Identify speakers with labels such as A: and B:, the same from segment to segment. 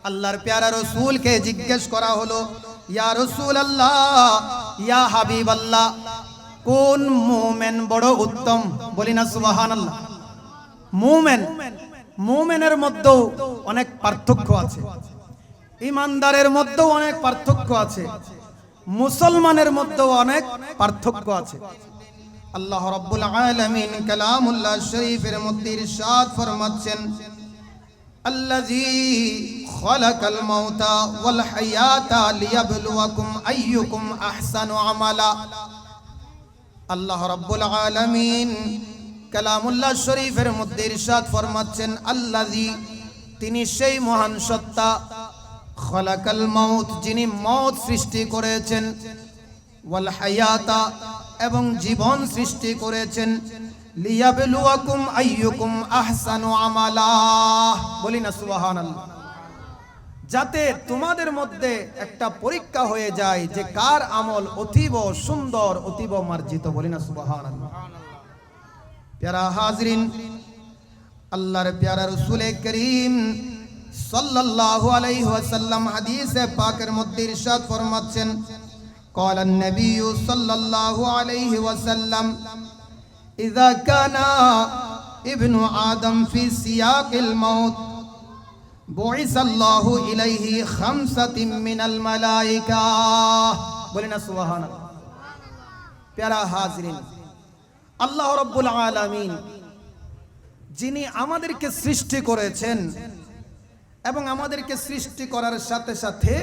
A: আল্লাহর প্যারা রাসূলকে জিজ্ঞেস করা হলো, ইয়া রাসূলুল্লাহ, ইয়া হাবিবাল্লাহ, কোন মুমিন বড় উত্তম? বলি না সুবহানাল্লাহ। মুমিনের মধ্যেও অনেক পার্থক্য আছে, ঈমানদারের মধ্যেও অনেক পার্থক্য আছে, মুসলমানের মধ্যেও অনেক পার্থক্য আছে। আল্লাহ রাব্বুল আলামিন কালামুল্লাহ শরীফের মধ্যে ইরশাদ ফরমাচ্ছেন, আল্লাযী খালাকাল মাউতা ওয়াল হায়াতা লিয়াবলুয়াকুম আইয়ুকুম আহসানু আমালা। আল্লাহ রাব্বুল আলামিন কালামুল্লাহ শরীফের মধ্যে ইরশাদ ফরমাচ্ছেন, আল্লাযী, তিনি সেই মহান সত্তা, খালাকাল মাউত, যিনি মওত সৃষ্টি করেছেন, ওয়াল হায়াতা, এবং জীবন সৃষ্টি করেছেন, লিয়াবলুয়াকুম আইয়ুকুম আহসানু আমালা। বলি না সুবহানাল্লাহ। যাতে তোমাদের মধ্যে একটা পরীক্ষা হয়ে যায় যে কার আমল অতীব সুন্দর, অতীব মার্জিত। বলি না সুবহানাল্লাহ। প্যারা হাজরিন, আল্লাহর প্যারা রাসূল করিম সাল্লাল্লাহু আলাইহি ওয়াসাল্লাম হাদিসে পাকের মধ্যে ইরশাদ ফরমাচ্ছেন, قال النبي صلى الله عليه وسلم إذا كان ابن آدم في سياق الموت بعث الله إليه خمسة من الملائكة। বলিনা সুবহানাল্লাহ। প্যারা হাজরিন, আল্লাহ রাব্বুল আলামিন যিনি আমাদেরকে সৃষ্টি করেছেন এবং আমাদেরকে সৃষ্টি করার সাথে সাথে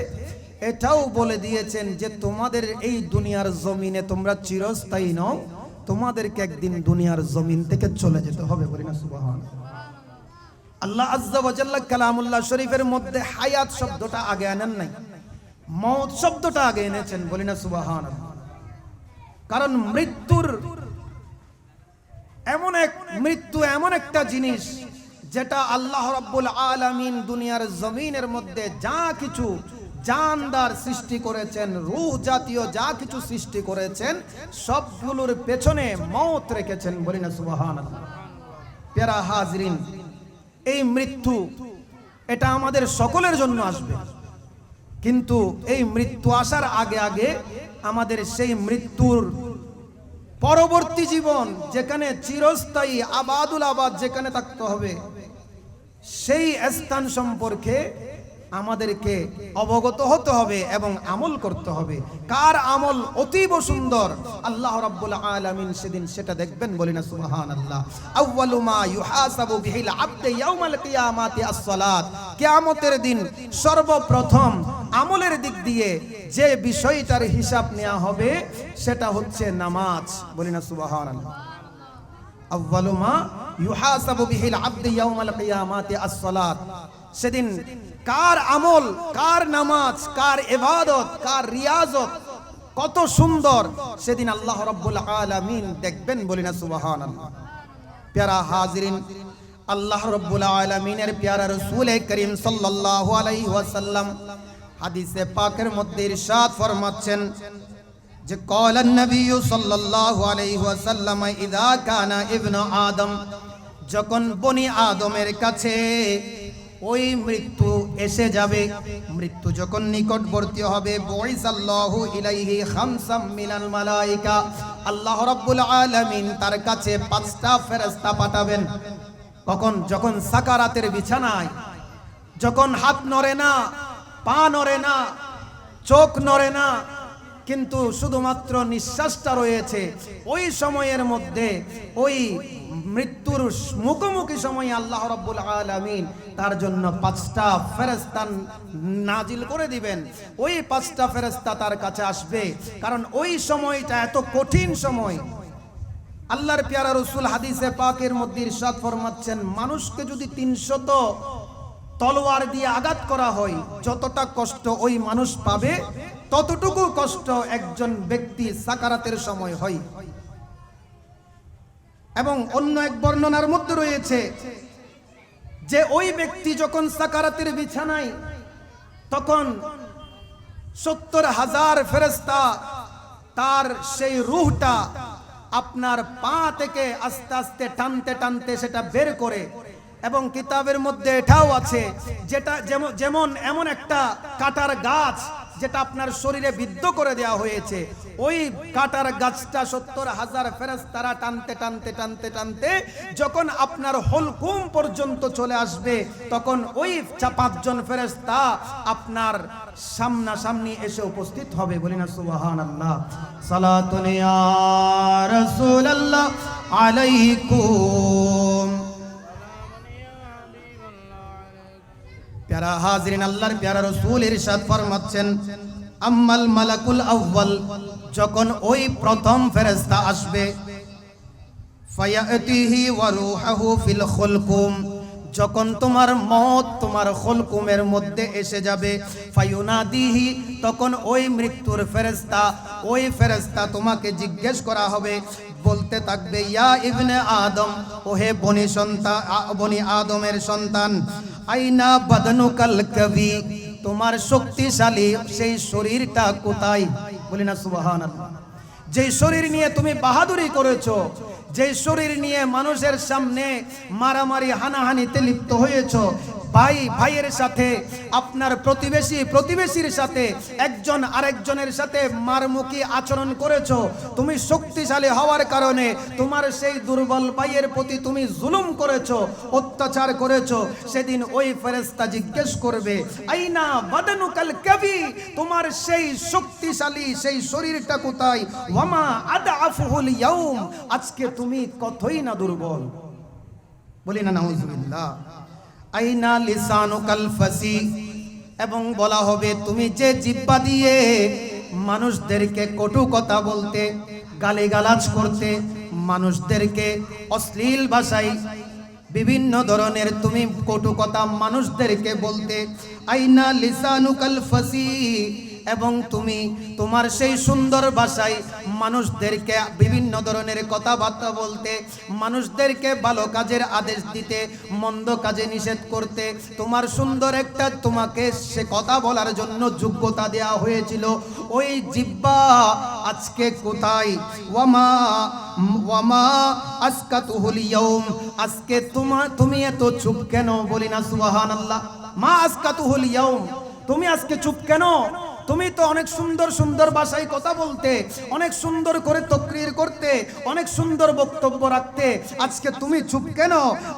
A: এটাও বলে দিয়েছেন যে তোমাদের এই দুনিয়ার জমিনে তোমরা চিরস্থায়ী নও, তোমাদেরকে একদিন দুনিয়ার জমিন থেকে চলে যেতে হবে। বলি না সুবহানাল্লাহ। আল্লাহ আজ্জা ওয়া জাল্লা কালামুল্লাহ শরীফের মধ্যে হায়াত শব্দটা আগে আনেন নাই, মওত শব্দটা আগে এনেছেন। বলি না সুবহানাল্লাহ। কারণ মৃত্যু এমন একটা জিনিস যেটা আল্লাহ রাব্বুল আলামিন দুনিয়ার জমিনের মধ্যে যা কিছু জানদার সৃষ্টি করেছেন, রূহ জাতীয় যা কিছু সৃষ্টি করেছেন, সবগুলোর পেছনে মওত রেখেছেন। বলি না সুবহানাল্লাহ। প্যারা হাজরিন, এই মৃত্যু এটা আমাদের সকলের জন্য আসবে, কিন্তু এই মৃত্যু আসার আগে আগে আমাদের সেই মৃত্যুর পরবর্তী জীবন, যেখানে চিরস্থায়ী আবাদুল আবাদ যেখানে থাকতে হবে, সেই স্থান সম্পর্কে আমাদেরকে অবগত হতে হবে এবং আমল করতে হবে। কার আমল অতীব সুন্দর আল্লাহ রাব্বুল আলামিন সেদিন সেটা দেখবেন। বলি না সুবহানাল্লাহ। আউয়ালু মা ইউহাসাবু বিহিল আবদু ইয়াউমাল কিয়ামাতি আস-সালাত। কিয়ামতের দিন সর্বপ্রথম আমলের দিক দিয়ে যে বিষয়টার হিসাব নেওয়া হবে সেটা হচ্ছে নামাজ। বলি না সুবহানাল্লাহ। আউয়ালু মা ইউহাসাবু বিহিল আবদু ইয়াউমাল কিয়ামাতি আস-সালাত। সেদিন কার আমল, কার নামাজ, কার ইবাদত, কার রিয়াজত কত সুন্দর সেদিন আল্লাহ রাব্বুল আলামিন দেখবেন। বলি না সুবহানাল্লাহ। প্যারা হাজরিন, আল্লাহ রাব্বুল আলামিনের প্যারা রাসূল করিম সাল্লাল্লাহু আলাইহি ওয়াসাল্লাম হাদিসে পাকের মধ্যে ইরশাদ ফরমাচ্ছেন যে ক্বালান নবী সাল্লাল্লাহু আলাইহি ওয়াসাল্লাম, ইযা কানা ইবনু আদম, যখন বনি আদমের কাছে ওই মৃত্যু এসে যাবে, মৃত্যু যখন নিকটবর্তী হবে, বুইসাল্লাহু ইলাইহি খামসাম মিনাল মালায়েকা, আল্লাহ রাব্বুল আলামিন তার কাছে 5টা ফেরেশতা পাঠাবেন। কখন? যখন সাকারাতের বিছানায়, যখন হাত নড়ে না, পা নড়ে না, চোখ নড়ে না, কিন্তু শুধুমাত্র নিঃশ্বাসটা রয়েছে, ওই সময়ের মধ্যে ওই মৃত্যুর মুখোমুখি সময়ে আল্লাহ রাব্বুল আলামিন তার জন্য 5টা ফেরেশতা নাজিল করে দিবেন। ওই 5টা ফেরেশতা তার কাছে আসবে, কারণ ওই সময়টা এত কঠিন সময়। আল্লাহর প্যারা রাসূল হাদিসে পাকের মধ্যে ইরশাদ ফরমাচ্ছেন, মানুষকে যদি 300 তলোয়ার দিয়ে আঘাত করা হয়, যতটা কষ্ট ওই মানুষ পাবে ততটুকু কষ্ট একজন ব্যক্তি সাকারাতের সময় হয়। এবং অন্য এক বর্ণনার মধ্যে রয়েছে যে ওই ব্যক্তি যখন সাকারাতের বিছানায়, তখন 70,000 ফেরেশতা তার সেই রূহটা আপনার পা থেকে আস্তে আস্তে টানতে টানতে সেটা বের করে এবং কিতাবের মধ্যে এটাও আছে যেটা যেমন এমন একটা কাটার গাছ যেটা আপনার শরীরে বিদ্ধ করে দেওয়া হয়েছে, ওই কাটার গাছটা 70,000 ফেরেশতারা টানতে টানতে টানতে টানতে যখন আপনার হলকুম পর্যন্ত চলে আসবে, তখন ওই 5জন ফেরেশতা আপনার সামনাসামনি এসে উপস্থিত হবে। বলি না সুবহানাল্লাহ। সালাতুন ইয়া রাসূলুল্লাহ আলাইকুম। প্যারা হাজিরিন, আল্লাহর প্যারা রাসূল ইরশাদ ফরমাচ্ছেন, আম্মাল মালাকুল আউয়াল, যখন ওই প্রথম ফেরেশতা আসবে, ফায়াতিহি ওয়া রূহুহু ফিল খুলকুম, যখন তোমার মত তোমার খুলকুমের মধ্যে এসে যাবে, ফায়ুনাদিহি, তখন ওই মৃত্যুর ফেরেশতা, ওই ফেরেশতা তোমাকে জিজ্ঞেস করা হবে, বলতে থাকবে, ইয়া ইবনে আদম, ওহে বনি সন্তান, বনি আদমের সন্তান, আইনা বাদনুকাল কবি, তোমার শক্তিশালী সেই শরীরটা কোথায়? বলি না সুবহানাল্লাহ। যে শরীর নিয়ে তুমি বাহাদুরি করেছো, যে শরীর নিয়ে মানুষের সামনে মারামারি হানাহানিতে লিপ্ত হয়েছো, ভাই ভাইয়ের সাথে, আপনার প্রতিবেশী প্রতিবেশীর সাথে, একজন আরেকজনের সাথে মারমুখী আচরণ করেছো, তুমি শক্তিশালী হওয়ার কারণে তোমার সেই দুর্বল ভাইয়ের প্রতি তুমি জুলুম করেছো, অত্যাচার করেছো, সেদিন ওই ফেরেশতা জিজ্ঞেস করবে, আইনা বাদানুকাল কবি, তোমার সেই শক্তিশালী সেই শরীরটা কোথায়? ওয়ামা আদআফুল ইয়াউম, আজকে তুমি কতই না দুর্বল। বলি না নাউজুবিল্লাহ। আইনা লিসানুকাল ফাসি, এবং বলা হবে, তুমি যে জিহ্বা দিয়ে মানুষদেরকে কটু কথা বলতে, গালিগালাজ করতে, মানুষদেরকে অশ্লীল ভাষায় বিভিন্ন ধরনের তুমি কটু কথা মানুষদেরকে বলতে, আইনা লিসানুকাল ফাসি, এবং তুমি তোমার সেই সুন্দর ভাষায় মানুষদেরকে বিভিন্ন ধরনের কথাবার্তা বলতে, মানুষদেরকে ভালো কাজের আদেশ দিতে, মন্দ কাজে নিষেধ করতে, তোমার সুন্দর একটা তোমাকে সে কথা বলার জন্য যোগ্যতা দেওয়া হয়েছিল, ওই জিহ্বা আজকে কোথায়? ওয়ামা ওয়ামা আসকাতুহুল ইয়াউম, আজকে তুমি এত চুপ কেন? বলি না সুবহানাল্লাহ। মা আসকাতুহুল ইয়াউম, তুমি আজকে চুপ কেন? তুমি তো অনেক সুন্দর সুন্দর ভাষায় কথা বলতে, অনেক সুন্দর করে তাকরীর করতে, অনেক সুন্দর বক্তব্য রাখতে, আজকে তুমি চুপ কেন?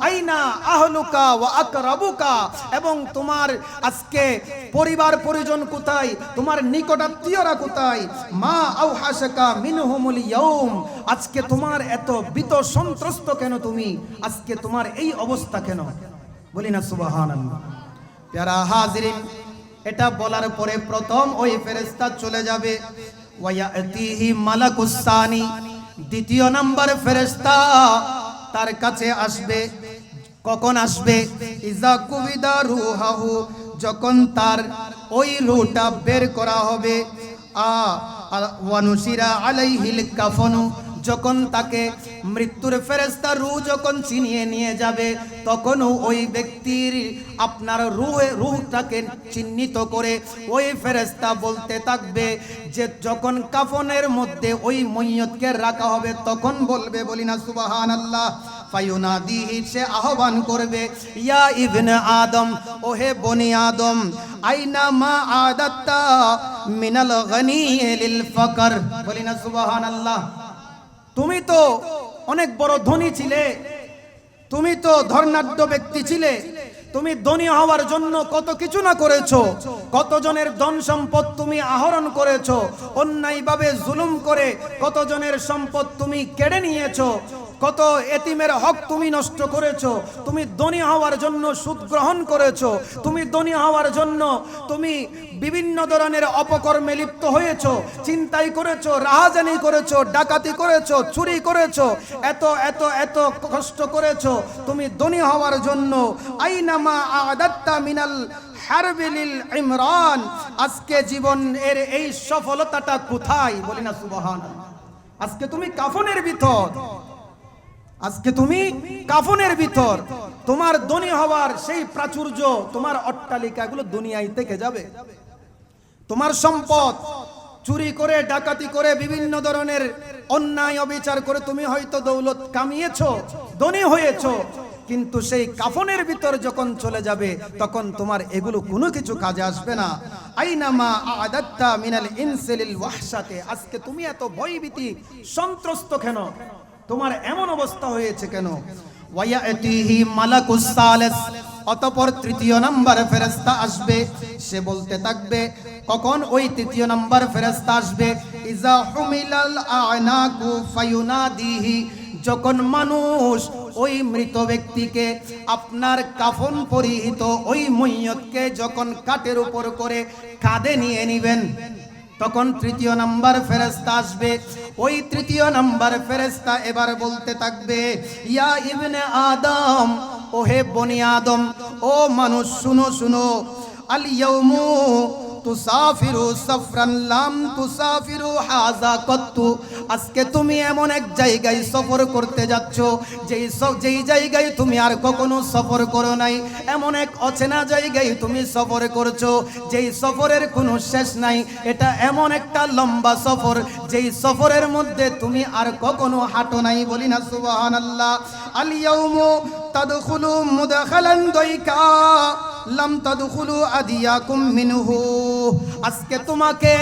A: আইনা আহলুকা ওয়া আকরাবুকা, এবং তোমার আজকে পরিবার পরিজন কোথায়? তোমার নিকটাত্মীয়রা কোথায়? মা আওহাশাকা মিনহুমুল ইয়াউম, আজকে তোমার এত ভীত সন্ত্রস্ত কেন? তুমি আজকে তোমার এই অবস্থা কেন? বলি না সুবহানাল্লাহ। প্যারা হাজিরিন, এটা বলার পরে প্রথম ওই ফেরেশতা চলে যাবে, ওয়ায়াতিহি মালাকুস সানি, দ্বিতীয় নাম্বার ফেরেশতা তার কাছে আসবে। কখন আসবে? ইজা কুবিদা রূহাহু, যখন তার ওই রূহটা বের করা হবে, ওয়ানুশিরা আলাইহিল কাফনু, যখন তাকে মৃত্যুর ফেরেশতা রূহ যখন ছিনিয়ে নিয়ে যাবে, তখনও ওই ব্যক্তির আপনার রূহটাকে চিহ্নিত করে ওই ফেরেশতা বলতে থাকবে, যে যখন কাফনের মধ্যে ওই মইয়তকে রাখা হবে, তখন বলবে, বলি না সুবহানাল্লাহ, ফায়ুনাদিহি, সে আহ্বান করবে, ইয়া ইবনে আদম, ওহে বনি আদম, আইনা মা আদাত্তা মিনাল গনি লিল ফকর। বলি না সুবহানাল্লাহ। তুমি তো অনেক বড় ধনী ছিলে, তুমি তো ধর্নাঢ্য ব্যক্তি ছিলে, তুমি ধনী হওয়ার জন্য কত কিছু না করেছো, কতজনের ধন সম্পদ তুমি আহরণ করেছো, অন্যায়ভাবে জুলুম করে কতজনের সম্পদ তুমি কেড়ে নিয়েছো, কত এতিমের হক তুমি নষ্ট করেছো, তুমি ধনী হওয়ার জন্য সুদ গ্রহণ করেছো, তুমি ধনী হওয়ার জন্য তুমি বিভিন্ন ধরনের অপকর্মে লিপ্ত হয়েছো, চিন্তাই করেছো, রাহাজানি করেছো, ডাকাতি করেছো, চুরি করেছো, এত এত এত কষ্ট করেছো তুমি ধনী হওয়ার জন্য। আইনামা আদাত্তা মিনাল হারবিলিল ইমরান, আজকে জীবন এর এই সফলতাটা কোথায়? বলি না সুবহানাল্লাহ। আজকে তুমি কাফনের ভিতর, আজকে তুমি কাফনের ভিতর, তোমার ধনী হওয়ার সেই প্রাচুর্য, তোমার অট্টালিকাগুলো দুনিয়ায় থেকে যাবে, তোমার সম্পদ চুরি করে ডাকাতি করে বিভিন্ন ধরনের অন্যায় অবিচার করে তুমি হয়তো দৌলত কামিয়েছো, ধনী হয়েছো, কিন্তু সেই কাফনের ভিতর যখন চলে যাবে তখন তোমার এগুলো কোনো কিছু কাজে আসবে না। আইনামা আদাত্তা মিনাল ইনসিলিল ওয়াহশাতে, আজকে তুমি এত ভয়ভীতি সন্ত্রস্ত কেন? তোমার এমন অবস্থা হয়েছে কেন? ওয়ায়াতিহি মালাকুস সালিস, অতঃপর তৃতীয় নাম্বার ফেরেশতা আসবে। সে বলতে থাকবে, কখন ওই তৃতীয় নাম্বার ফেরেশতা আসবে? ইজা হুমিলাল আনাকু ফায়ুনাদিহি, যখন মানুষ ওই মৃত ব্যক্তিকে, আপনার কাফন পরিহিত ওই মইয়তকে যখন কাঠের উপর করে কাঁধে নিয়ে নিবেন, তখন তৃতীয় নাম্বার ফেরেশতা আসবে। ওই তৃতীয় নাম্বার ফেরেশতা এবার বলতে থাকবে, ইয়া ইবনে আদম, ও হে বনি আদম, ও মানুষ শুনো শুনো, আল ইয়াউমু তুসাফিরু সাফরান লাম তুসাফিরু হাযা কত্তু, আজকে তুমি এমন এক জায়গায় সফর করতে যাচ্ছ যেই জায়গায় তুমি আর কখনো সফর করো নাই। এমন এক অচেনা জায়গায় তুমি সফর করছো যেই সফরের কোনো শেষ নাই। এটা এমন একটা লম্বা সফর যেই সফরের মধ্যে তুমি আর কখনো হাঁটো নাই। বলি না সুবহানাল্লাহ। আল ইয়াউমু তাদখুলু মুদখালান দাইকা লাম তাদখুলু আদিয়াকুম মিনহু, আজকে তোমাকে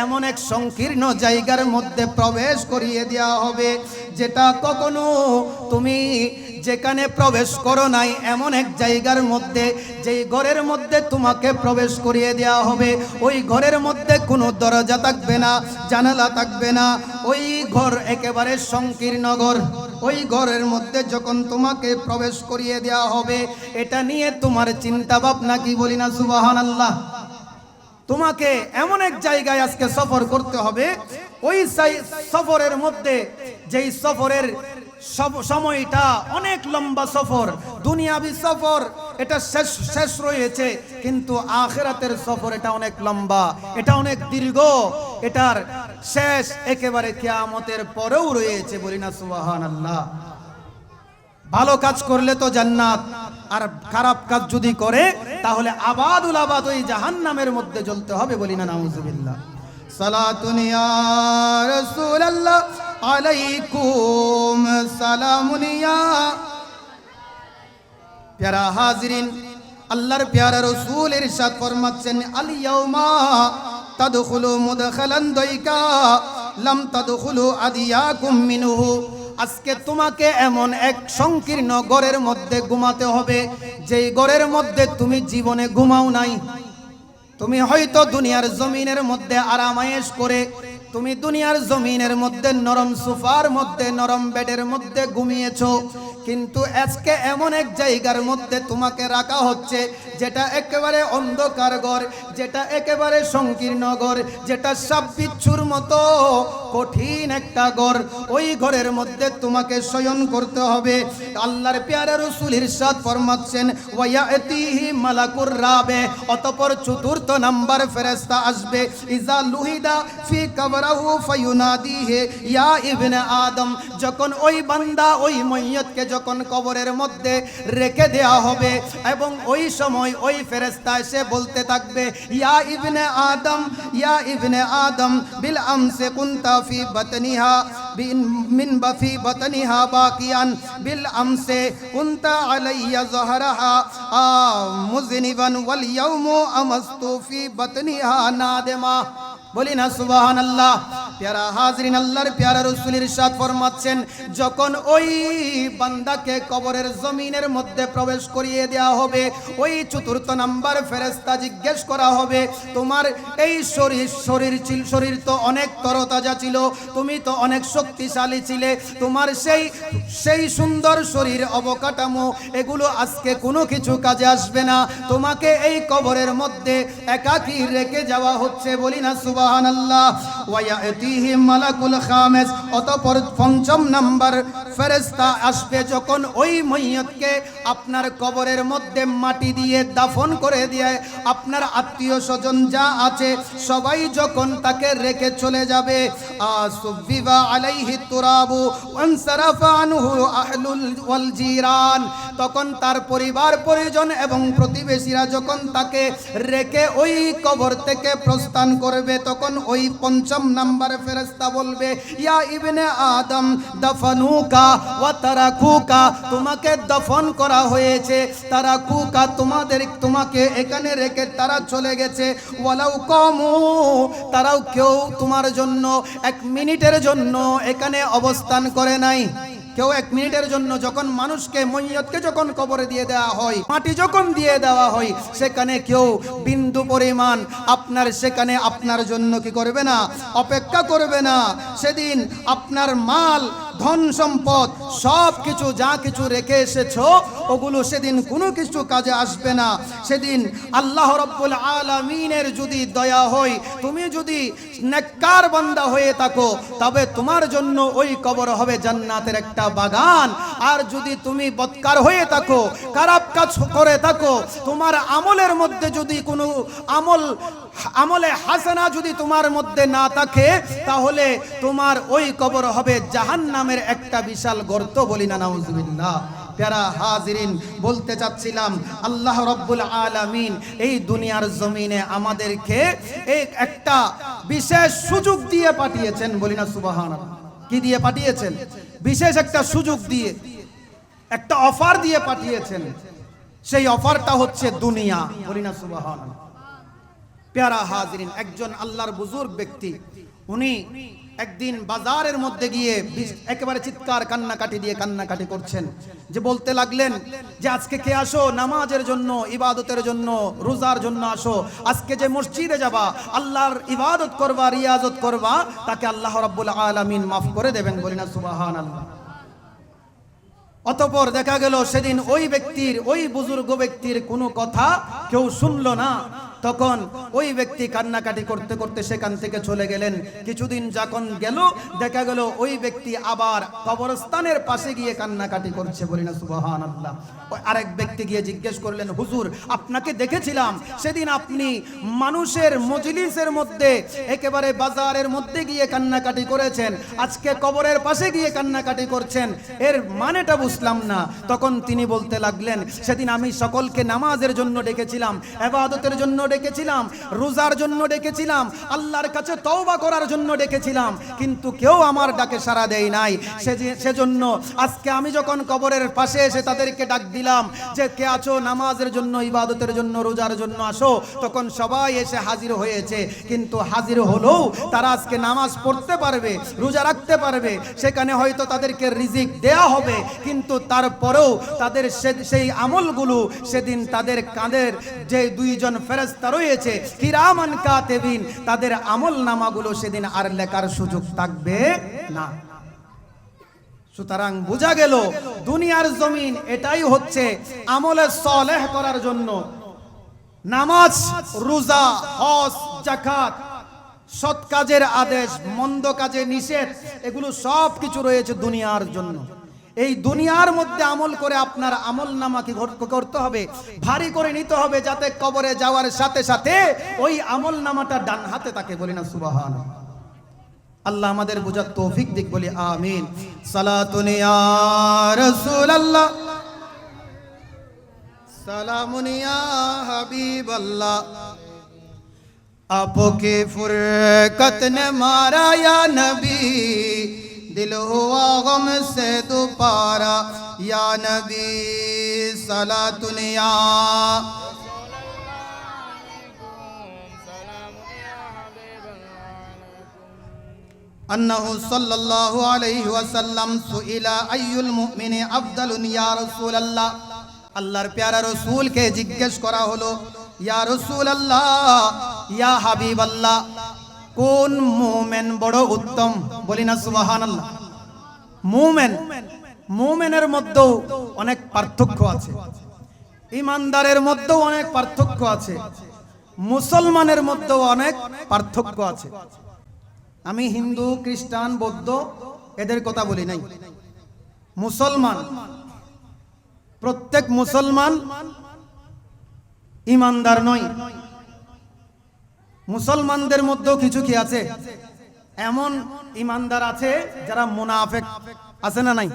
A: এমন এক সংকীর্ণ জায়গার মধ্যে প্রবেশ করিয়ে দেওয়া হবে যেটা কখনো তুমি যেখানে প্রবেশ করো নাই। এমন এক জায়গার মধ্যে, যেই ঘরের মধ্যে তোমাকে প্রবেশ করিয়ে দেওয়া হবে, ওই ঘরের মধ্যে কোনো দরজা থাকবে না, জানালা থাকবে না। ওই ঘর একেবারে সংকীর্ণ ঘর। ওই ঘরের মধ্যে যখন তোমাকে প্রবেশ করিয়ে দেওয়া হবে, এটা নিয়ে তোমার চিন্তা ভাবনা কি? বলি না সুবহানাল্লাহ। তোমাকে এমন এক জায়গায় আজকে সফর করতে হবে, ওই সফরের মধ্যে, যেই সফরের সময়টা অনেক লম্বা সফর। দুনিয়াবি সফর এটা শেষ রয়েছে, কিন্তু আখিরাতের সফর এটা অনেক লম্বা, এটা অনেক দীর্ঘ, এটার শেষ একেবারে কিয়ামতের পরেও রয়েছে। বলি না সুবহানাল্লাহ। ভালো কাজ করলে তো জান্নাত, আর খারাপ কাজ যদি করে তাহলে আবাদুল আবাদ ওই জাহান্নামের মধ্যে জ্বলতে হবে। বলি না নাউজুবিল্লাহ। সালাতুন ইয়া রাসূলুল্লাহ আলাইকুম সালামুন ইয়া, প্যারা হাজিরিন, আল্লাহর প্যারা রাসূল ইরশাদ ফরমাচ্ছেন, আল ইয়াউমা তাদখুলু মুদখালান দাইকা লাম তাদখুলু আদিয়াকুম মিনহু, আজকে তোমাকে এমন এক সংকীর্ণ ঘরের মধ্যে ঘুমাতে হবে যেই ঘরের মধ্যে তুমি জীবনে ঘুমাও নাই। তুমি হয়তো দুনিয়ার জমিনের মধ্যে আরামায়েশ করে, তুমি দুনিয়ার জমিনের মধ্যে নরম সোফার মধ্যে, নরম বেডের মধ্যে ঘুমিয়েছো, কিন্তু আজকে এমন এক জায়গার মধ্যে তোমাকে রাখা হচ্ছে যেটা একেবারে অন্ধকার ঘর, যেটা একেবারে সংকীর্ণ ঘর, যেটা সাপ বিচ্ছুর মতো কঠিন একটা ঘর। ওই ঘরের মধ্যে তোমাকে শয়ন করতে হবে। আল্লাহর প্যারা রাসূল ইরশাদ ফরমাচ্ছেন, ওয়ায়াতিহি মালাকুর রাবে, অতঃপর চতুর্থ নাম্বার ফেরেশতা আসবে। ইজা লুহিদা ফি কবরাহু ফায়ুনাদিহি ইয়া ইবনে আদম, যখন ওই বান্দা ওই মইয়তকে যখন কবরের মধ্যে রেখে দেয়া হবে, এবং ওই সময় ওই ফেরেশতা এসে বলতে থাকবে, ইয়া ইবনে আদম, ইয়া ইবনে আদম, বিল আমসে কুনতা ফি বাতনিহা মিন বাফি বাতনিহা বাকিয়ান, বিল আমসে কুনতা আলাইয়া যহরাহা মুযনিবান ওয়াল ইয়াউমু আমাস্তু ফি বাতনিহা নাদিমা। বলি না সুবহানাল্লাহ। প্যারা হাজরিন, আল্লাহর প্যারা রাসূল ইরশাদ ফরমাচ্ছেন, যখন ওই বান্দাকে কবরের জমিনের মধ্যে প্রবেশ করিয়ে দেওয়া হবে, ওই চতুর্থ নাম্বার ফেরেশতা জিজ্ঞেস করা হবে, তোমার এই শরীর তো অনেক তরতাজা ছিল, তুমি তো অনেক শক্তিশালী ছিলে, তোমার সেই সুন্দর শরীর অবকাঠামো এগুলো আজকে কোনো কিছু কাজে আসবে না, তোমাকে এই কবরের মধ্যে একাকী রেখে যাওয়া হচ্ছে। বলি না সুবহানাল্লাহ। ওয়ায়াতিহি মালাকুল খামিস, অতঃপর পঞ্চম নাম্বার ফেরেশতা আসবে যখন ওই মইয়তকে আপনার কবরের মধ্যে মাটি দিয়ে দাফন করে দিয়ে, আপনার আত্মীয় স্বজন যা আছে সবাই যখন তাকে রেখে চলে যাবে, আসুবিবা আলাইহি তুরাবু ওয়ানসারাফা আনহু আহলুল ওয়াল জিরান, তখন তার পরিবার পরিজন এবং প্রতিবেশীরা যখন তাকে রেখে ওই কবর থেকে প্রস্থান করবে, তখন ওই ৫ম নাম্বার ফেরেশতা বলবে, ইয়া ইবনে আদম দাফানুকা ওয়া তারাকুকা, তোমাকে দফন করা হয়েছে, তারাকুকা তোমাকে এখানে রেখে তারা চলে গেছে, ওয়ালাউ কামু, তারাও কেউ তোমার জন্য 1 মিনিটের জন্য এখানে অবস্থান করে নাই। কেউ 1 মিনিটের জন্য, যখন মানুষকে মইয়তকে যখন কবরে দিয়ে দেওয়া হয়, মাটি যখন দিয়ে দেওয়া হয়, সেখানে কেউ বিন্দু পরিমাণ সেখানে আপনার জন্য কি করবে না, অপেক্ষা করবে না। সেদিন আপনার মাল ধন সম্পদ সব কিছু যা কিছু রেখে এসেছো, ওগুলো সেদিন কোনো কিছু কাজে আসবে না। সেদিন আল্লাহ রাব্বুল আলামিনের যদি দয়া হয়, তুমি যদি নেককার বান্দা হয়ে থাকো, তবে তোমার জন্য ওই কবর হবে জান্নাতের একটা বাগান। আর যদি তুমি বদকার হয়ে থাকো, খারাপ কাজ করে থাকো, তোমার আমলের মধ্যে যদি কোনো আমলে হাসানা যদি তোমার মধ্যে না থাকে, তাহলে তোমার ওই কবর হবে জাহান্নামের একটা বিশাল গর্ত। বলি না নাউজুবিল্লাহ। প্যারা হাজিরিন, বলতে চাচ্ছিলাম আল্লাহ রাব্বুল আলামিন এই দুনিয়ার জমিনে আমাদেরকে একটা বিশেষ সুযোগ দিয়ে পাঠিয়েছেন। বলি না সুবহানাল্লাহ। কি দিয়ে পাঠিয়েছেন? বিশেষ একটা সুযোগ দিয়ে, একটা অফার দিয়ে পাঠিয়েছেন। সেই অফারটা হচ্ছে দুনিয়া। বলি না সুবহানাল্লাহ। প্যারা হাজিরিন, একজন আল্লাহর বুজুর্গ ব্যক্তি, উনি একদিন বাজারের মধ্যে গিয়ে একেবারে চিৎকার কান্নাকাটি করছেন, যে বলতে লাগলেন যে আজকে কে আসো নামাজের জন্য, ইবাদতের জন্য, রোজার জন্য আসো। আজকে যে মসজিদে যাবা, আল্লাহর ইবাদত করবা, রিয়াজত করবা, তাকে আল্লাহ রাব্বুল আলামিন মাফ করে দেবেন। বলি না সুবহানাল্লাহ। অতঃপর দেখা গেল সেদিন ওই বুজুর্গ ব্যক্তির কোনো কথা কেউ শুনলো না। তখন ওই ব্যক্তি কান্নাকাটি করতে করতে সেখান থেকে চলে গেলেন। কিছুদিন যখন গেল, দেখা গেল ওই ব্যক্তি আবার কবরস্থানের পাশে গিয়ে কান্নাকাটি করছে। বলি না সুবহানাল্লাহ। আরেক ব্যক্তি গিয়ে জিজ্ঞেস করলেন, হুজুর আপনাকে দেখেছিলাম, সেদিন আপনি মানুষের মজলিসের মধ্যে, একেবারে বাজারের মধ্যে গিয়ে কান্নাকাটি করেছেন, আজকে কবরের পাশে গিয়ে কান্নাকাটি করছেন, এর মানেটা বুঝলাম না। তখন তিনি বলতে লাগলেন, সেদিন আমি সকলকে নামাজের জন্য ডেকেছিলাম, ইবাদতের জন্য ডেকেছিলাম, রোজার জন্য ডেকেছিলাম, আল্লাহর কাছে তওবা করার জন্য ডেকেছিলাম, কিন্তু কেউ আমার ডাকে সাড়া দেয় নাই। সেজন্য আজকে আমি যখন কবরের পাশে এসে তাদেরকে ডাক দিলাম যে কে আছো নামাজের জন্য, ইবাদতের জন্য, রোজার জন্য আসো, তখন সবাই এসে হাজির হয়েছে। কিন্তু হাজির হলেও তারা আজকে নামাজ পড়তে পারবে, রোজা রাখতে পারবে, সেখানে হয়তো তাদেরকে রিজিক দেয়া হবে, কিন্তু তারপরেও তাদের সেই আমলগুলো সেদিন তাদের কাঁধের যে 2 জন ফেরেশতা রয়েছে কিরামান কাতিবিন, তাদের আমল নামাগুলো সেদিন আর লেখার সুযোগ থাকবে না। সুতরাং বোঝা গেল দুনিয়ার জমিন এটাই হচ্ছে আমলে সালেহ করার জন্য। নামাজ, রোজা, হজ, যাকাত, সৎ কাজের আদেশ, মন্দ কাজে নিষেধ, এগুলো সব কিছু রয়েছে দুনিয়ার জন্য। এই দুনিয়ার মধ্যে আমল করে আপনার আমল নামাকে করতে হবে, ভারী করে নিতে হবে, যাতে কবরে যাওয়ার সাথে সাথে ওই আমল নামাটা ডান হাতে থাকে। বলি না সুবহানাল্লাহ। আল্লাহ আমাদের বুঝার তৌফিক দিক। বলি আমিন। সালাতুন ইয়া রাসূলুল্লাহ, সালামুন ইয়া হাবিবাল্লাহ, आपके फुरकत ने मारा या नबी, दिल हुआ गम से दोबारा या नबी, सलातुन या अन्नहु सल्लल्लाहु अलैहि वसल्लम सुइला अय्युल मुमिनी अफदलुन या रसूलल्लाह। আল্লাহর প্যারা রাসূলকে জিজ্ঞেস করা হলো, ইয়া রাসূলুল্লাহ, ইয়া হাবিবাল্লাহ, কোন মুমিন বড় উত্তম? বলি না সুবহানাল্লাহ। মুমিনের মধ্যেও অনেক পার্থক্য আছে, ঈমানদারের মধ্যেও অনেক পার্থক্য আছে, মুসলমানের মধ্যেও অনেক পার্থক্য আছে। আমি হিন্দু, খ্রিস্টান, বৌদ্ধ এদের কথা বলি নাই। মুসলমান, প্রত্যেক মুসলমান ঈমানদার নয়। মুসলমানদের মধ্যেও কিছু কি আছে, এমন ঈমানদার আছে যারা মুনাফিক, আছে না নাই?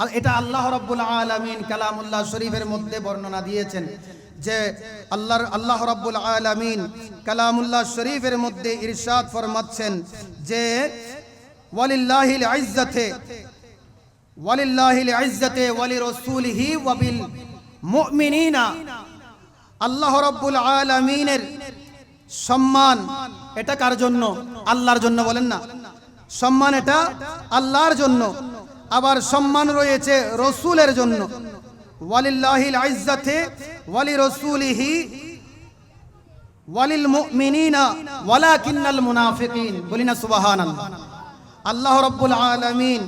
A: আর এটা আল্লাহ রাব্বুল আলামিন কালামুল্লাহ শরীফের মধ্যে বর্ণনা দিয়েছেন যে আল্লাহ রাব্বুল আলামিন কালামুল্লাহ শরীফের মধ্যে ইরশাদ ফরমাচ্ছেন যে ওয়ালিল্লাহিল ইজ্জাতে ওয়ালিরাসূলিহি ওয়াবিল মুমিনিনা, আল্লাহ রাব্বুল আলামিনের সম্মান এটা কার জন্য? আল্লাহর জন্য। বলেন না, সম্মান এটা আল্লাহর জন্য। আবার সম্মান রয়েছে রাসূলের জন্য। ওয়ালিল্লাহিল ইজ্জাতে ওয়ালিরাসূলিহি ওয়ালিল মুমিনিনা ওয়ালাকিন্নাল মুনাফিকিন, বলিনা সুবহানাল্লাহ। আল্লাহ রাব্বুল আলামিন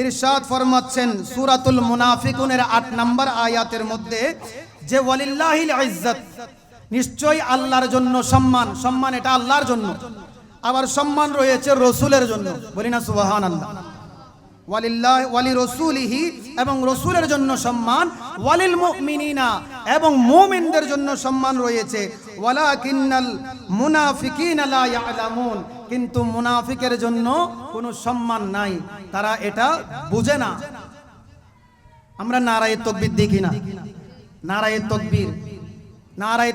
A: ইরশাদ ফরমাচ্ছেন সূরাতুল মুনাফিকুনের 8 নম্বর আয়াতের মধ্যে যে ওয়ালিল্লাহিল ইজ্জাত, নিশ্চয়ই আল্লাহর জন্য সম্মান। সম্মান এটা আল্লাহর জন্য। আবার সম্মান রয়েছে রাসূলের জন্য, বলিনা সুবহানাল্লাহ। ওয়ালিরাসূলিহি, এবং রাসূলের জন্য সম্মান। ওয়ালিল মুমিনিনা, এবং মুমিনদের জন্য সম্মান রয়েছে। ওয়ালাকিন্নাল মুনাফিকিনা লা ইয়ালামুন, কিন্তু মুনাফিকের জন্য কোনো সম্মান নাই, তারা এটা বুঝে না। আমরা নারায়ে তাকবীর দেখি না? নারায়ে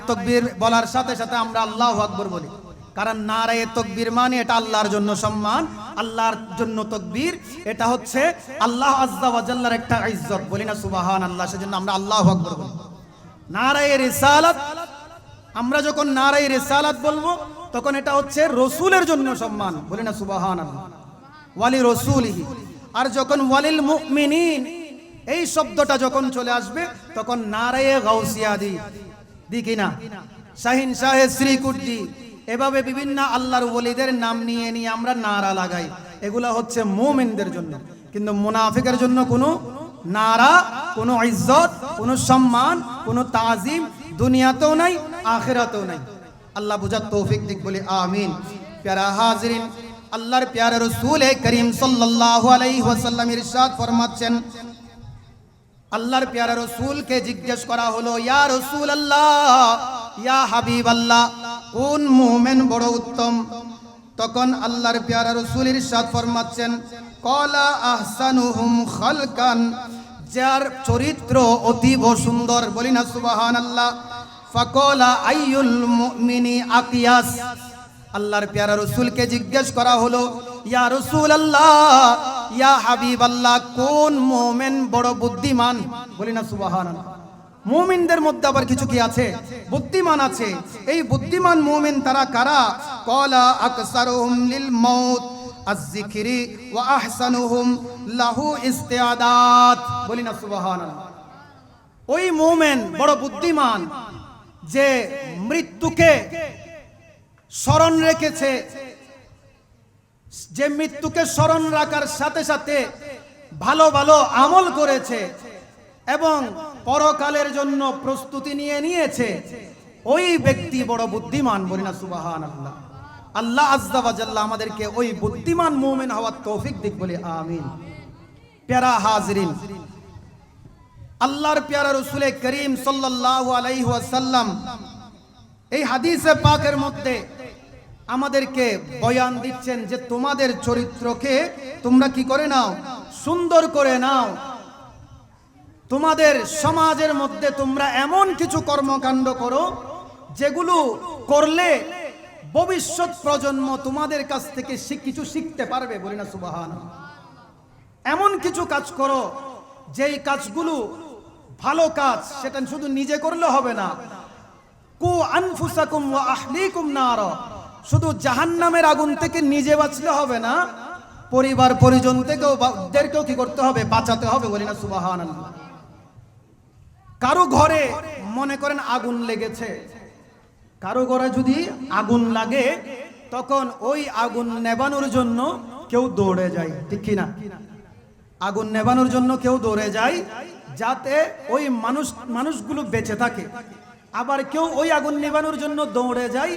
A: তাকবীর বলার সাথে সাথে আমরা আল্লাহু আকবার বলি, কারণ নারায়ে তাকবীর মানে এটা আল্লাহর জন্য সম্মান, আল্লাহর জন্য তাকবীর, এটা হচ্ছে আল্লাহ আজ্জা ওয়া জাল্লার একটা ইজ্জত, বলি না সুবহানাল্লাহ। সেজন্য আমরা আল্লাহু আকবার বলি। নারায়ে রিসালাত, আমরা যখন নারায়ে রিসালাত বলবো তখন এটা হচ্ছে রাসূলের জন্য সম্মান, বলি না সুবহানাল্লাহ। ওয়ালি রাসূলিহি, আর যখন ওয়ালিল মুমিনিন এই শব্দটা যখন চলে আসবে তখন নারায়ে গাউসিয়া দি কিনা, শাহিন শাহে শ্রীকুটি, এভাবে বিভিন্ন আল্লাহর ওলিদের নাম নিয়ে নিয়ে আমরা নারা লাগাই। এগুলা হচ্ছে মুমিনদের জন্য, কিন্তু মুনাফিকের জন্য কোনো নারা, কোনো ইজ্জত, কোনো সম্মান, কোনো তাজিম দুনিয়াতেও নাই, আখিরাতেও নাই। আল্লাহ বুঝার তৌফিক দিক, বলি আমিন। প্যারা হাজিরিন, আল্লাহর প্যারা রাসূল করিম সাল্লাল্লাহু আলাইহি ওয়াসাল্লাম ইরশাদ ফরমাচ্ছেন, আল্লাহর প্যারা রাসূলকে জিজ্ঞেস করা হলো, ইয়া রাসূলুল্লাহ, ইয়া হাবিবাল্লাহ, কোন মুমিন বড় উত্তম? তখন আল্লাহর প্যারা রাসূল ইরশাদ ফরমাচ্ছেন, ক্বালা আহসানুহুম খালকান, যার চরিত্র অতীব সুন্দর, বলি না সুবহানাল্লাহ। ফাকালা আইয়ুল মুমিনি আকিয়াস, আল্লাহর প্যারা রাসূলকে জিজ্ঞেস করা হলো, ইয়া রাসূলুল্লাহ, ইয়া হাবিবাল্লাহ, কোন মুমিন বড় বুদ্ধিমান? বলি না সুবহানাল্লাহ। মুমিনদের মধ্যে আবার কিছু কি আছে? বুদ্ধিমান আছে। এই বুদ্ধিমান মুমিন তারা কারা? ক্বালা আকসারুহুম লিল মাউত আয-যিকরি ওয়া আহসানুহুম লাহু ইস্তিআদাত, বলি না সুবহানাল্লাহ। ওই মুমিন বড় বুদ্ধিমান যে মৃত্যুকে স্মরণ রেখেছে, যে মৃত্যুকে স্মরণ রাখার সাথে সাথে ভালো ভালো আমল করেছে এবং পরকালের জন্য প্রস্তুতি নিয়ে নিয়েছে, ওই ব্যক্তি বড় বুদ্ধিমান, বলি না সুবহানাল্লাহ। আল্লাহ আজ্জা ওয়া জাল্লা আমাদেরকে ওই বুদ্ধিমান মুমিন হওয়ার তৌফিক দিক, বলি আমিন। প্যারা হাজিরিন, আল্লাহর প্যারা রাসূল করিম সাল্লাল্লাহু আলাইহি ওয়াসাল্লাম এই হাদিসে পাকের মধ্যে আমাদেরকে বয়ান দিচ্ছেন যে তোমাদের চরিত্রকে তোমরা কি করে নাও? সুন্দর করে নাও। তোমাদের সমাজের মধ্যে তোমরা এমন কিছু কর্মকাণ্ড করো যেগুলো করলে ভবিষ্যৎ প্রজন্ম তোমাদের কাছ থেকে কিছু শিখতে পারবে, বলি না সুবহানাল্লাহ। এমন কিছু কাজ করো যেই কাজগুলো ভালো কাজ, সেটা শুধু নিজে করলে হবে না। কু আনফুসাকুম ওয়া আহলিকুম নার, শুধু জাহান্নামের আগুন থেকে নিজে বাঁচলে হবে না, পরিবার পরিজন থেকেও ওদেরকেও কি করতে হবে? বাঁচাতে হবে, বলি না সুবহানাল্লাহ। কারো ঘরে মনে করেন আগুন লেগেছে, কারো ঘরে যদি আগুন লাগে তখন ওই আগুন নেভানোর জন্য কেউ দৌড়ে যায়, ঠিক কি না? আগুন নেভানোর জন্য কেউ দৌড়ে যায় যাতে ওই মানুষগুলো বেঁচে থাকে। আবার কেউ ওই আগুন নেভানোর জন্য দৌড়ে যায়